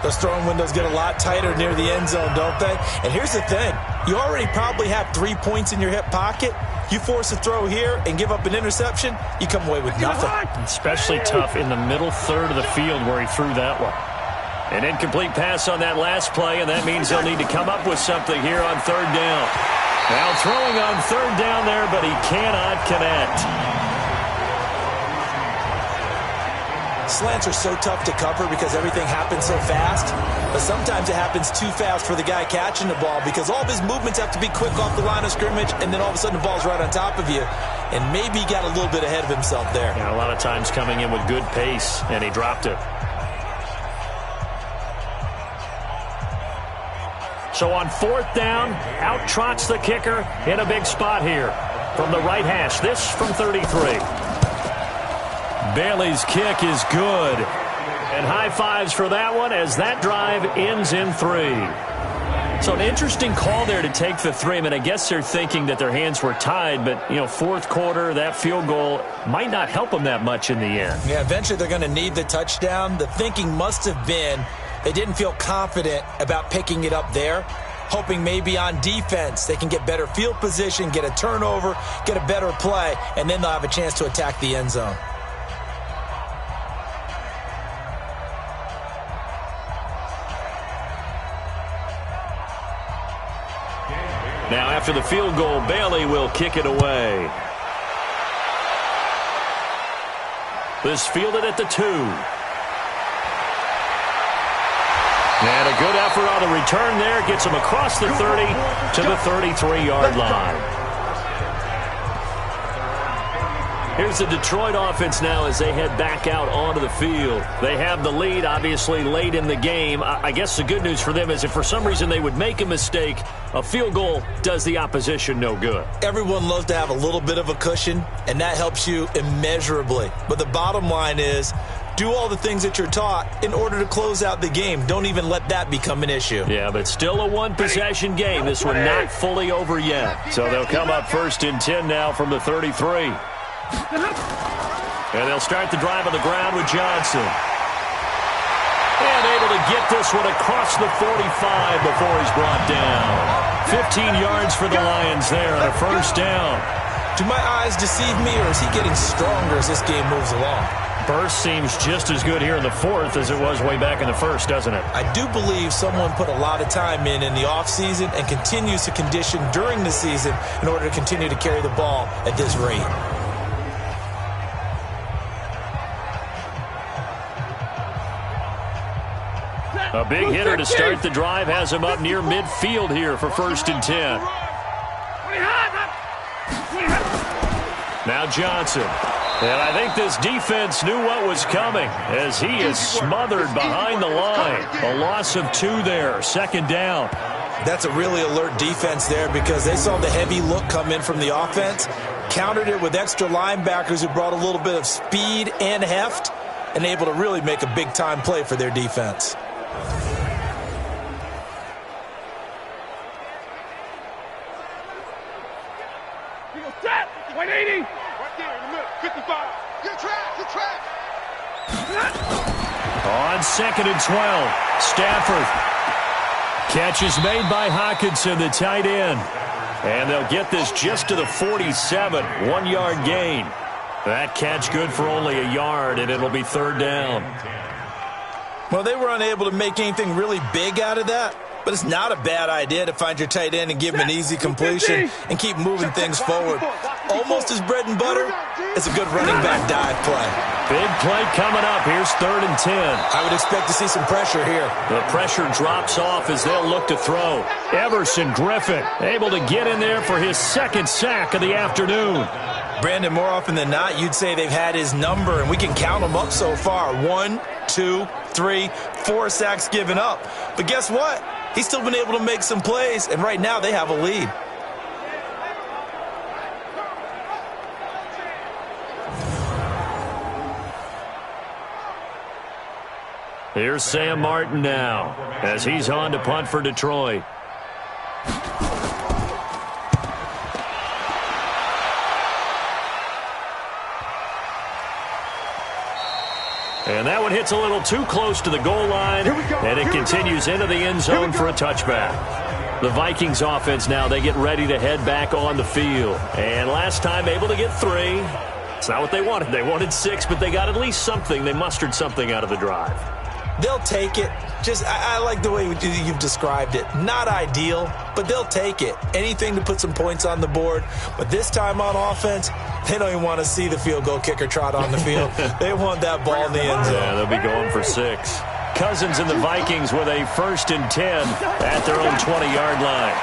Those throwing windows get a lot tighter near the end zone, don't they? And here's the thing. You already probably have 3 points in your hip pocket. You force a throw here and give up an interception, you come away with nothing. Especially tough in the middle third of the field where he threw that one. An incomplete pass on that last play, and that means they'll need to come up with something here on 3rd down. Now throwing on 3rd down there, but he cannot connect. Slants are so tough to cover because everything happens so fast. But sometimes it happens too fast for the guy catching the ball because all of his movements have to be quick off the line of scrimmage, and then all of a sudden the ball's right on top of you. And maybe he got a little bit ahead of himself there. Yeah, a lot of times coming in with good pace, and he dropped it. So on 4th down, out trots the kicker in a big spot here from the right hash. This from 33. Bailey's kick is good. And high fives for that one as that drive ends in 3. So an interesting call there to take the 3. I mean, I guess they're thinking that their hands were tied, but, you know, 4th quarter, that field goal might not help them that much in the end. Yeah, eventually they're going to need the touchdown. The thinking must have been they didn't feel confident about picking it up there, hoping maybe on defense they can get better field position, get a turnover, get a better play, and then they'll have a chance to attack the end zone. Now after the field goal, Bailey will kick it away. This fielded at the 2. And a good effort on the return there. Gets him across the 30 to the 33-yard line. Here's the Detroit offense now as they head back out onto the field. They have the lead, obviously, late in the game. I guess the good news for them is if for some reason they would make a mistake, a field goal does the opposition no good. Everyone loves to have a little bit of a cushion, and that helps you immeasurably. But the bottom line is, do all the things that you're taught in order to close out the game. Don't even let that become an issue. Yeah, but still a one-possession game. This one not fully over yet. So they'll come up 1st and 10 now from the 33. And they'll start the drive on the ground with Johnson. And able to get this one across the 45 before he's brought down. 15 yards for the Lions there on a 1st down. Do my eyes deceive me, or is he getting stronger as this game moves along? Burst seems just as good here in the 4th as it was way back in the 1st, doesn't it? I do believe someone put a lot of time in the offseason and continues to condition during the season in order to continue to carry the ball at this rate. A big hitter to start the drive has him up near midfield here for 1st and 10. Now Johnson. And I think this defense knew what was coming as he is smothered behind the line. A loss of 2 there, 2nd down. That's a really alert defense there because they saw the heavy look come in from the offense, countered it with extra linebackers who brought a little bit of speed and heft, and able to really make a big-time play for their defense. On 2nd and 12, Stafford. Catch is made by Hockenson, the tight end. And they'll get this just to the 47, 1-yard gain. That catch good for only a yard, and it'll be 3rd down. Well, they were unable to make anything really big out of that, but it's not a bad idea to find your tight end and give him an easy completion and keep moving things forward. Almost his bread and butter. It's a good running back dive play. Big play coming up. Here's 3rd and 10. I would expect to see some pressure here. The pressure drops off as they'll look to throw. Everson Griffin able to get in there for his 2nd sack of the afternoon. Brandon, more often than not, you'd say they've had his number, and we can count them up so far. 1, 2, 3, 4 sacks given up. But guess what? He's still been able to make some plays, and right now they have a lead. Here's Sam Martin now as he's on to punt for Detroit. And that one hits a little too close to the goal line, and it continues into the end zone for a touchback. The Vikings offense now, they get ready to head back on the field. And last time able to get 3. It's not what they wanted. They wanted 6, but they got at least something. They mustered something out of the drive. They'll take it. I like the way you've described it. Not ideal, but they'll take it. Anything to put some points on the board. But this time on offense, they don't even want to see the field goal kicker trot on the field. They want that ball in the end zone. Yeah, they'll be going for 6. Cousins and the Vikings with a 1st and 10 at their own 20-yard line.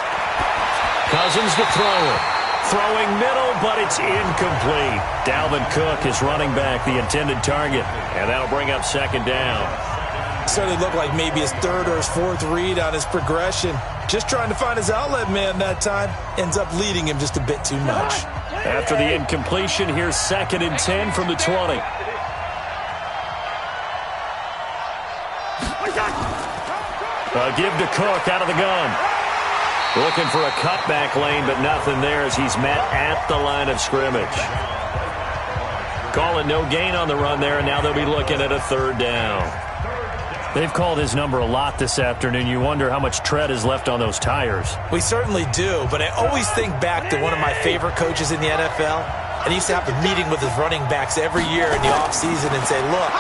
Cousins to throw it. Throwing middle, but it's incomplete. Dalvin Cook is running back the intended target, and that'll bring up 2nd down. Certainly looked like maybe his 3rd or his 4th read on his progression. Just trying to find his outlet man that time. Ends up leading him just a bit too much. After the incompletion, here's 2nd and 10 from the 20. A give to Cook out of the gun. Looking for a cutback lane, but nothing there as he's met at the line of scrimmage. Calling no gain on the run there, and now they'll be looking at a 3rd down. They've called his number a lot this afternoon. You wonder how much tread is left on those tires. We certainly do, but I always think back to one of my favorite coaches in the NFL, and he used to have a meeting with his running backs every year in the offseason and say, look,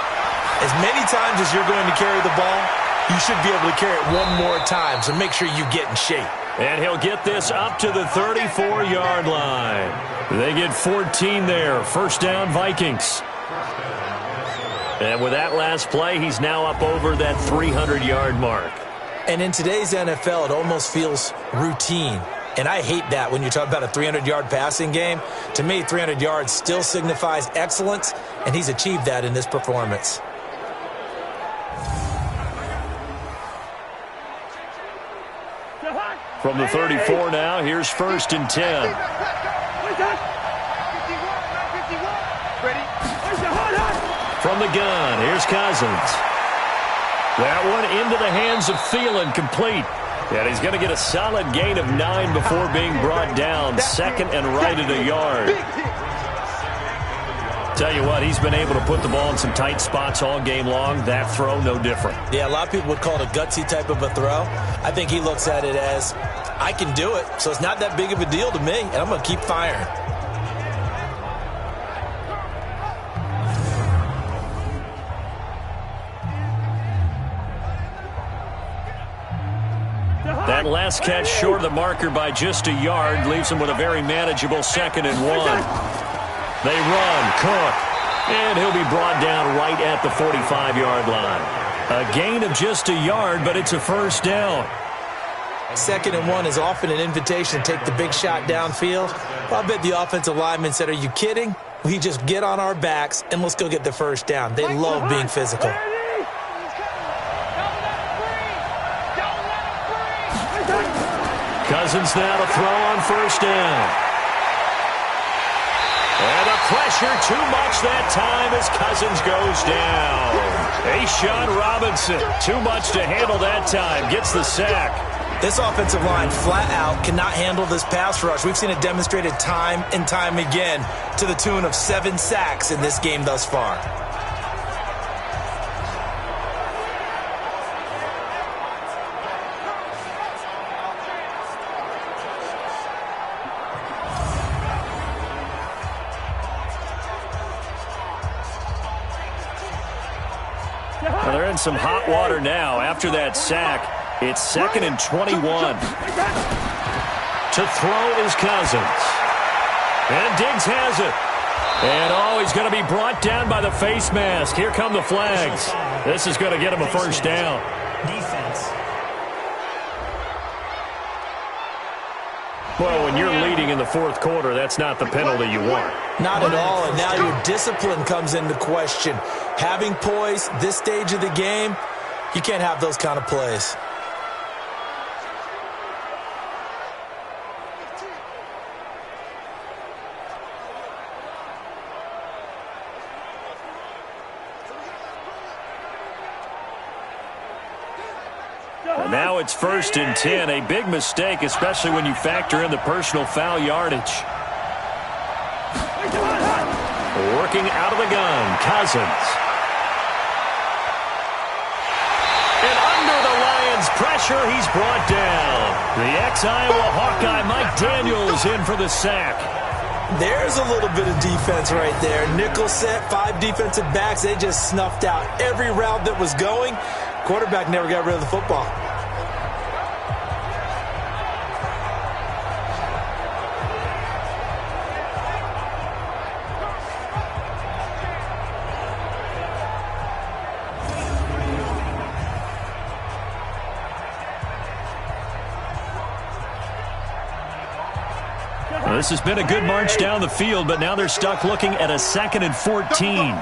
as many times as you're going to carry the ball, you should be able to carry it one more time, so make sure you get in shape. And he'll get this up to the 34-yard line. They get 14 there. 1st down, Vikings. And with that last play, he's now up over that 300-yard mark. And in today's NFL, it almost feels routine. And I hate that when you talk about a 300-yard passing game. To me, 300 yards still signifies excellence, and he's achieved that in this performance. From the 34 now, here's 1st and 10. From the gun, here's Cousins. That one into the hands of Thielen, complete. And he's going to get a solid gain of 9 before being brought down. 2nd and right at a yard. Tell you what, he's been able to put the ball in some tight spots all game long. That throw, no different. Yeah, a lot of people would call it a gutsy type of a throw. I think he looks at it as, I can do it, so it's not that big of a deal to me, and I'm going to keep firing. That last catch short of the marker by just a yard leaves him with a very manageable 2nd and 1. They run, Cook, and he'll be brought down right at the 45-yard line. A gain of just a yard, but it's a 1st down. 2nd and 1 is often an invitation to take the big shot downfield. Well, I bet the offensive lineman said, are you kidding? We just get on our backs and let's go get the 1st down. They love being physical. Cousins now to throw on 1st down. And the pressure too much that time as Cousins goes down. A'Shawn Robinson, too much to handle that time, gets the sack. This offensive line flat out cannot handle this pass rush. We've seen it demonstrated time and time again to the tune of 7 sacks in this game thus far. Well, they're in some hot water now after that sack. It's 2nd and 21. To throw is Cousins. And Diggs has it. And, he's going to be brought down by the face mask. Here come the flags. This is going to get him a 1st down. Defense. Well, when you're leading in the 4th quarter, that's not the penalty you want. Not at all, and now your discipline comes into question. Having poise this stage of the game, you can't have those kind of plays. And now it's 1st and 10. A big mistake, especially when you factor in the personal foul yardage. Working out of the gun, Cousins. And under the Lions' pressure, he's brought down. The ex-Iowa Hawkeye Mike Daniels in for the sack. There's a little bit of defense right there. Nickel set, 5 defensive backs. They just snuffed out every route that was going. Quarterback never got rid of the football. Well, this has been a good march down the field, but now they're stuck looking at a 2nd and 14.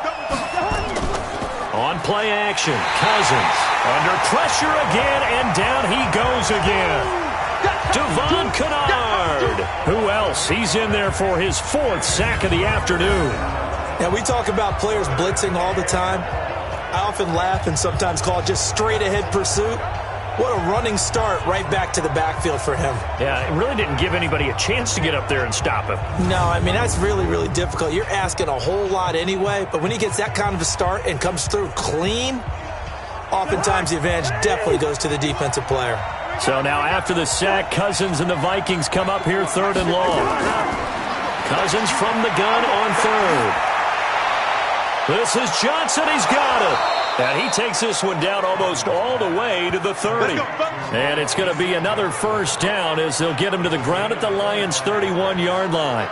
On play action, Cousins under pressure again, and down he goes again. Devon Kennard. Who else? He's in there for his 4th sack of the afternoon. Now, we talk about players blitzing all the time. I often laugh and sometimes call it just straight-ahead pursuit. What a running start right back to the backfield for him. Yeah, it really didn't give anybody a chance to get up there and stop him. No, I mean, that's really, really difficult. You're asking a whole lot anyway, but when he gets that kind of a start and comes through clean, oftentimes the advantage definitely goes to the defensive player. So now after the sack, Cousins and the Vikings come up here 3rd and long. Cousins from the gun on 3rd. This is Johnson. He's got it. And he takes this one down almost all the way to the 30. And it's going to be another 1st down as they'll get him to the ground at the Lions' 31-yard line.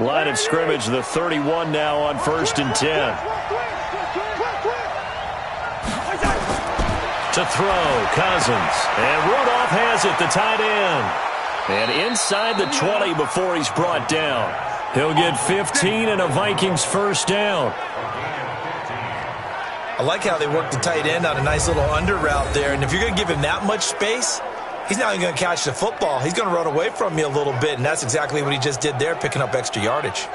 Line of scrimmage, the 31 now on 1st and 10. To throw, Cousins. And Rudolph has it, the tight end. And inside the 20 before he's brought down. He'll get 15 and a Vikings 1st down. I like how they work the tight end on a nice little under route there. And if you're going to give him that much space, he's not even going to catch the football. He's going to run away from you a little bit, and that's exactly what he just did there, picking up extra yardage.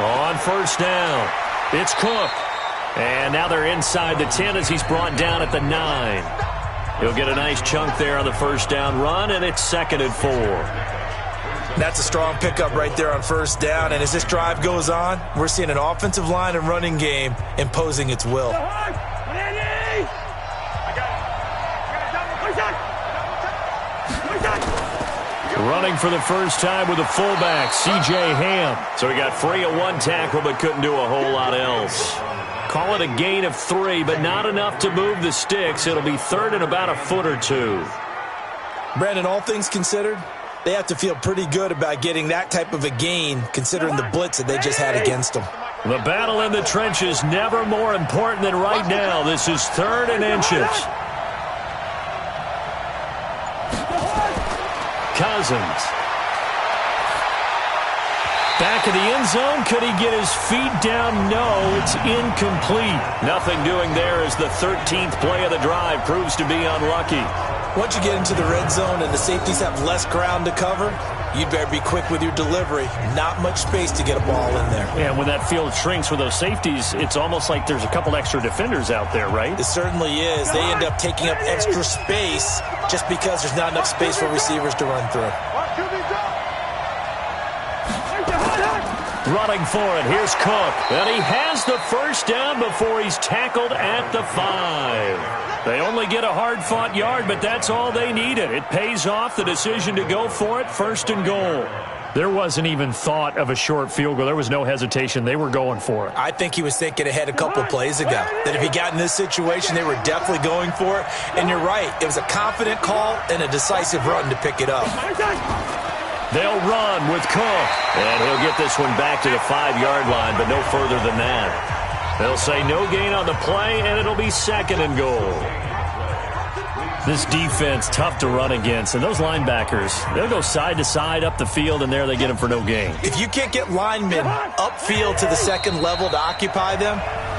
On 1st down, it's Cook. And now they're inside the 10 as he's brought down at the 9. He'll get a nice chunk there on the 1st down run, and it's 2nd and 4. That's a strong pickup right there on 1st down. And as this drive goes on, we're seeing an offensive line and running game imposing its will. Running for the first time with a fullback, C.J. Ham. So he got free of 1 tackle but couldn't do a whole lot else. Call it a gain of 3, but not enough to move the sticks. It'll be 3rd and about a foot or 2. Brandon, all things considered, they have to feel pretty good about getting that type of a gain considering the blitz that they just had against them. The battle in the trenches never more important than right now. This is 3rd and inches. Cousins. Back in the end zone. Could he get his feet down? No, it's incomplete. Nothing doing there as the 13th play of the drive proves to be unlucky. Once you get into the red zone and the safeties have less ground to cover, you'd better be quick with your delivery. Not much space to get a ball in there. Yeah, when that field shrinks with those safeties, it's almost like there's a couple extra defenders out there, right? It certainly is. They end up taking up extra space just because there's not enough space for receivers to run through. Running for it, here's Cook. And he has the 1st down before he's tackled at the 5. They only get a hard-fought yard, but that's all they needed. It pays off the decision to go for it, 1st and goal. There wasn't even thought of a short field goal. There was no hesitation. They were going for it. I think he was thinking ahead a couple plays ago, that if he got in this situation, they were definitely going for it. And you're right. It was a confident call and a decisive run to pick it up. They'll run with Cook. And he'll get this one back to the 5-yard line, but no further than that. They'll say no gain on the play, and it'll be 2nd and goal. This defense, tough to run against. And those linebackers, they'll go side to side up the field, and there they get them for no gain. If you can't get linemen upfield to the 2nd level to occupy them,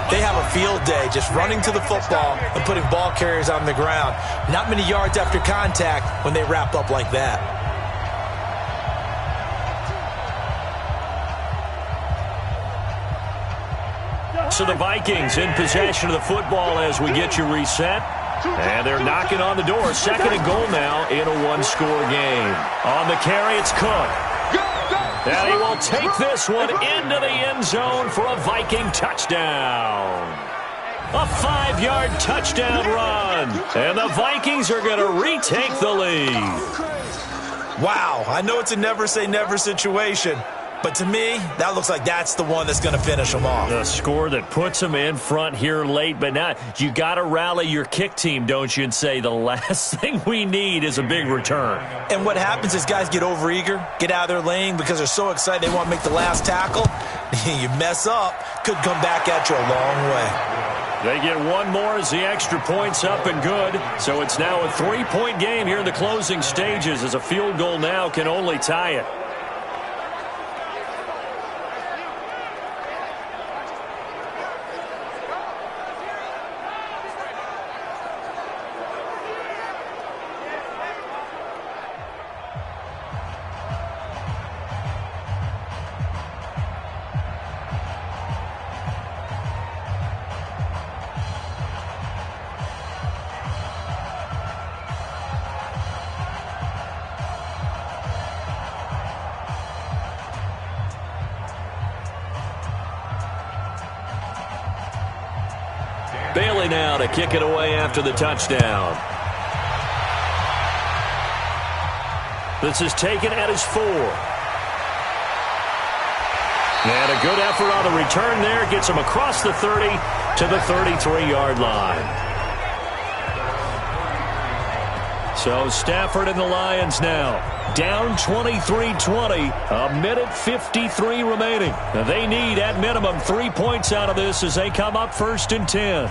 they have a field day just running to the football and putting ball carriers on the ground. Not many yards after contact when they wrap up like that. So the Vikings in possession of the football as we get you reset. And they're knocking on the door. 2nd and goal now in a 1-score game. On the carry, it's Cook. And he will take this one into the end zone for a Viking touchdown. A 5-yard touchdown run. And the Vikings are going to retake the lead. Wow, I know it's a never-say-never situation. But to me, that looks like that's the one that's going to finish them off. The score that puts them in front here late, but now you got to rally your kick team, don't you, and say the last thing we need is a big return. And what happens is guys get overeager, get out of their lane because they're so excited they want to make the last tackle. You mess up, could come back at you a long way. They get one more as the extra point's up and good. So it's now a 3-point game here in the closing stages as a field goal now can only tie it. Bailey now to kick it away after the touchdown. This is taken at his 4. And a good effort on the return there. Gets him across the 30 to the 33-yard line. So Stafford and the Lions now down 23-20. A minute 53 remaining. Now they need at minimum 3 points out of this as they come up 1st and 10.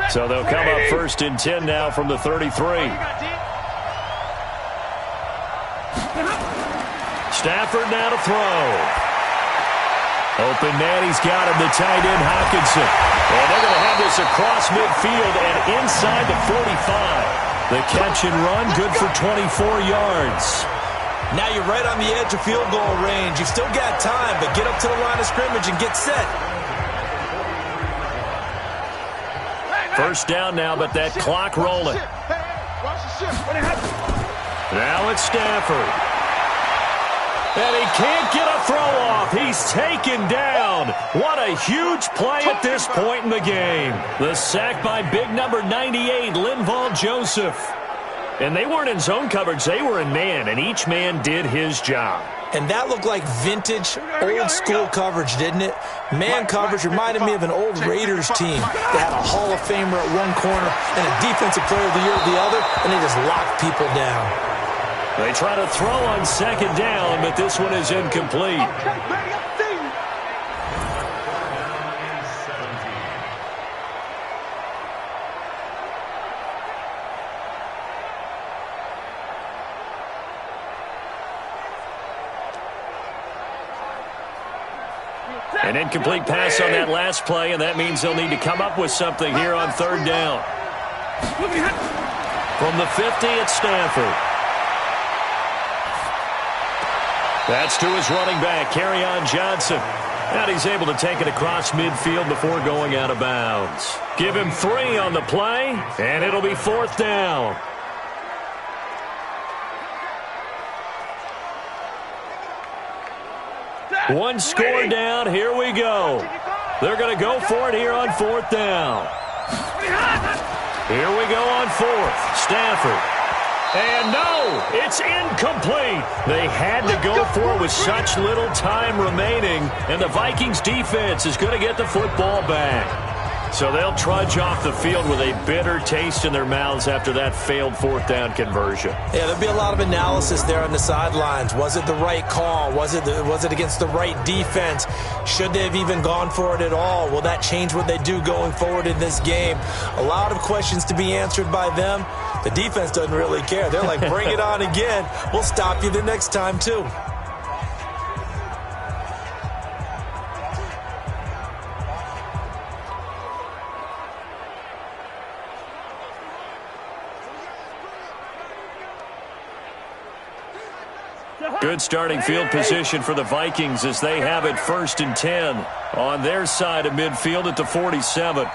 So they'll come up 1st and 10 now from the 33. Stafford now to throw. Open man, he's got him, the tight end Hawkinson. And they're going to have this across midfield and inside the 45. The catch and run, good for 24 yards. Now you're right on the edge of field goal range. You've still got time, but get up to the line of scrimmage and get set. First down now, but that clock rolling. Now it's Stafford. And he can't get a throw off. He's taken down. What a huge play at this point in the game. The sack by big number 98, Linval Joseph. And they weren't in zone coverage. They were in man, and each man did his job. And that looked like vintage, old-school coverage, didn't it? Man coverage reminded me of an old Raiders team that had a Hall of Famer at one corner and a Defensive Player of the Year at the other, and they just locked people down. They try to throw on 2nd down, but this one is incomplete. An incomplete pass on that last play, and that means they'll need to come up with something here on 3rd down. From the 50, it's Stafford. That's to his running back, Kerryon Johnson. And he's able to take it across midfield before going out of bounds. Give him 3 on the play, and it'll be 4th down. One score down. Here we go. They're going to go for it here on 4th down. Here we go on 4th. Stafford. And no, it's incomplete. They had to go for it with such little time remaining, and the Vikings defense is going to get the football back. So they'll trudge off the field with a bitter taste in their mouths after that failed 4th down conversion. Yeah, there'll be a lot of analysis there on the sidelines. Was it the right call? Was it against the right defense? Should they have even gone for it at all? Will that change what they do going forward in this game? A lot of questions to be answered by them. The defense doesn't really care. They're like, bring it on again. We'll stop you the next time, too. Good starting field position for the Vikings as they have it 1st and 10 on their side of midfield at the 47.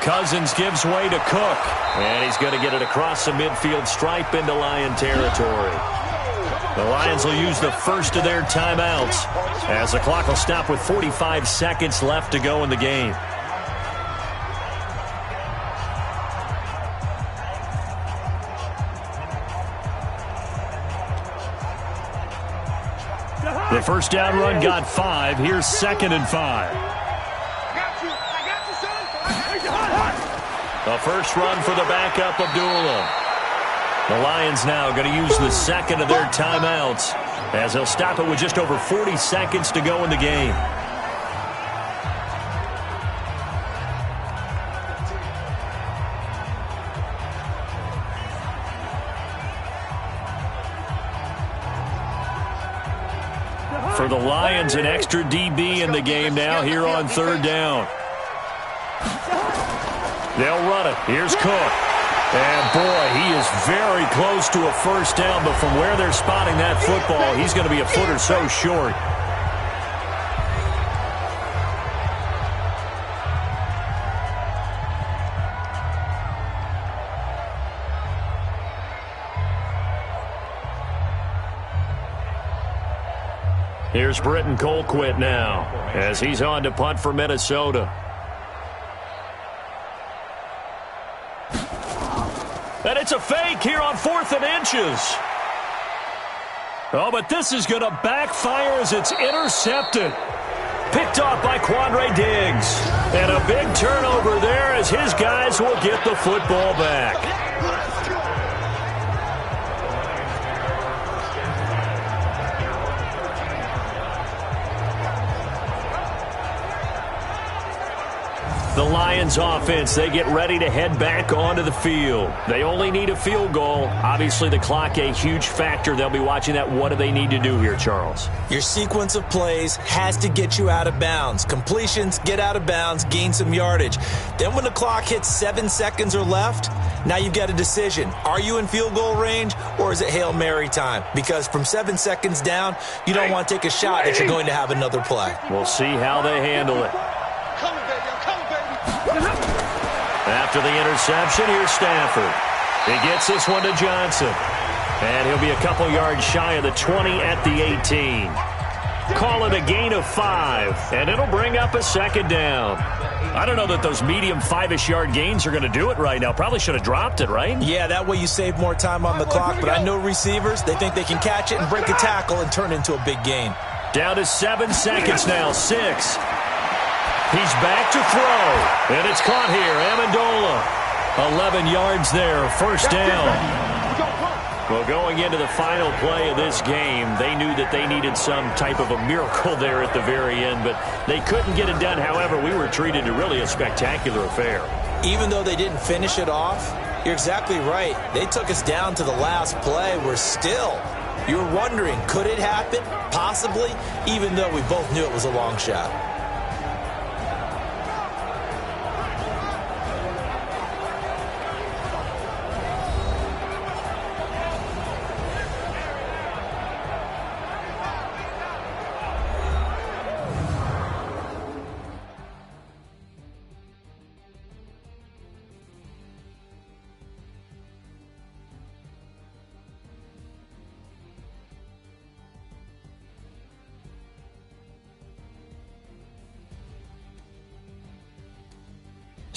Cousins gives way to Cook, and he's going to get it across the midfield stripe into Lion territory. The Lions will use the first of their timeouts as the clock will stop with 45 seconds left to go in the game. The first down run got 5. Here's 2nd and 5. A first run for the backup, Abdullah. The Lions now going to use the second of their timeouts as they'll stop it with just over 40 seconds to go in the game. For the Lions, an extra DB in the game now here on 3rd down. They'll run it. Here's Cook. And, boy, he is very close to a first down, but from where they're spotting that football, he's going to be a foot or so short. Here's Britton Colquitt now as he's on to punt for Minnesota. And it's a fake here on 4th and inches. Oh, but this is going to backfire as it's intercepted. Picked off by Quandre Diggs. And a big turnover there as his guys will get the football back. The Lions offense, they get ready to head back onto the field. They only need a field goal. Obviously, the clock a huge factor. They'll be watching that. What do they need to do here, Charles? Your sequence of plays has to get you out of bounds. Completions, get out of bounds, gain some yardage. Then when the clock hits 7 seconds or left, now you've got a decision. Are you in field goal range or is it Hail Mary time? Because from 7 seconds down, you don't want to take a shot that you're going to have another play. We'll see how they handle it. After the interception, here's Stafford. He gets this one to Johnson. And he'll be a couple yards shy of the 20 at the 18. Call it a gain of 5, and it'll bring up a 2nd down. I don't know that those medium 5-ish yard gains are going to do it right now. Probably should have dropped it, right? Yeah, that way you save more time on the clock. But I know receivers, they think they can catch it and break a tackle and turn it into a big gain. Down to 7 seconds now, 6. He's back to throw, and it's caught here. Amendola, 11 yards there, first down. Well, going into the final play of this game, they knew that they needed some type of a miracle there at the very end, but they couldn't get it done. However, we were treated to really a spectacular affair. Even though they didn't finish it off, you're exactly right. They took us down to the last play. We're still, you're wondering, could it happen? Possibly, even though we both knew it was a long shot.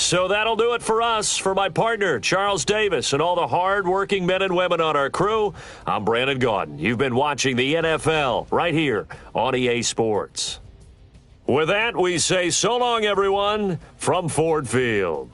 So that'll do it for us. For my partner, Charles Davis, and all the hard-working men and women on our crew, I'm Brandon Gaudin. You've been watching the NFL right here on EA Sports. With that, we say so long, everyone, from Ford Field.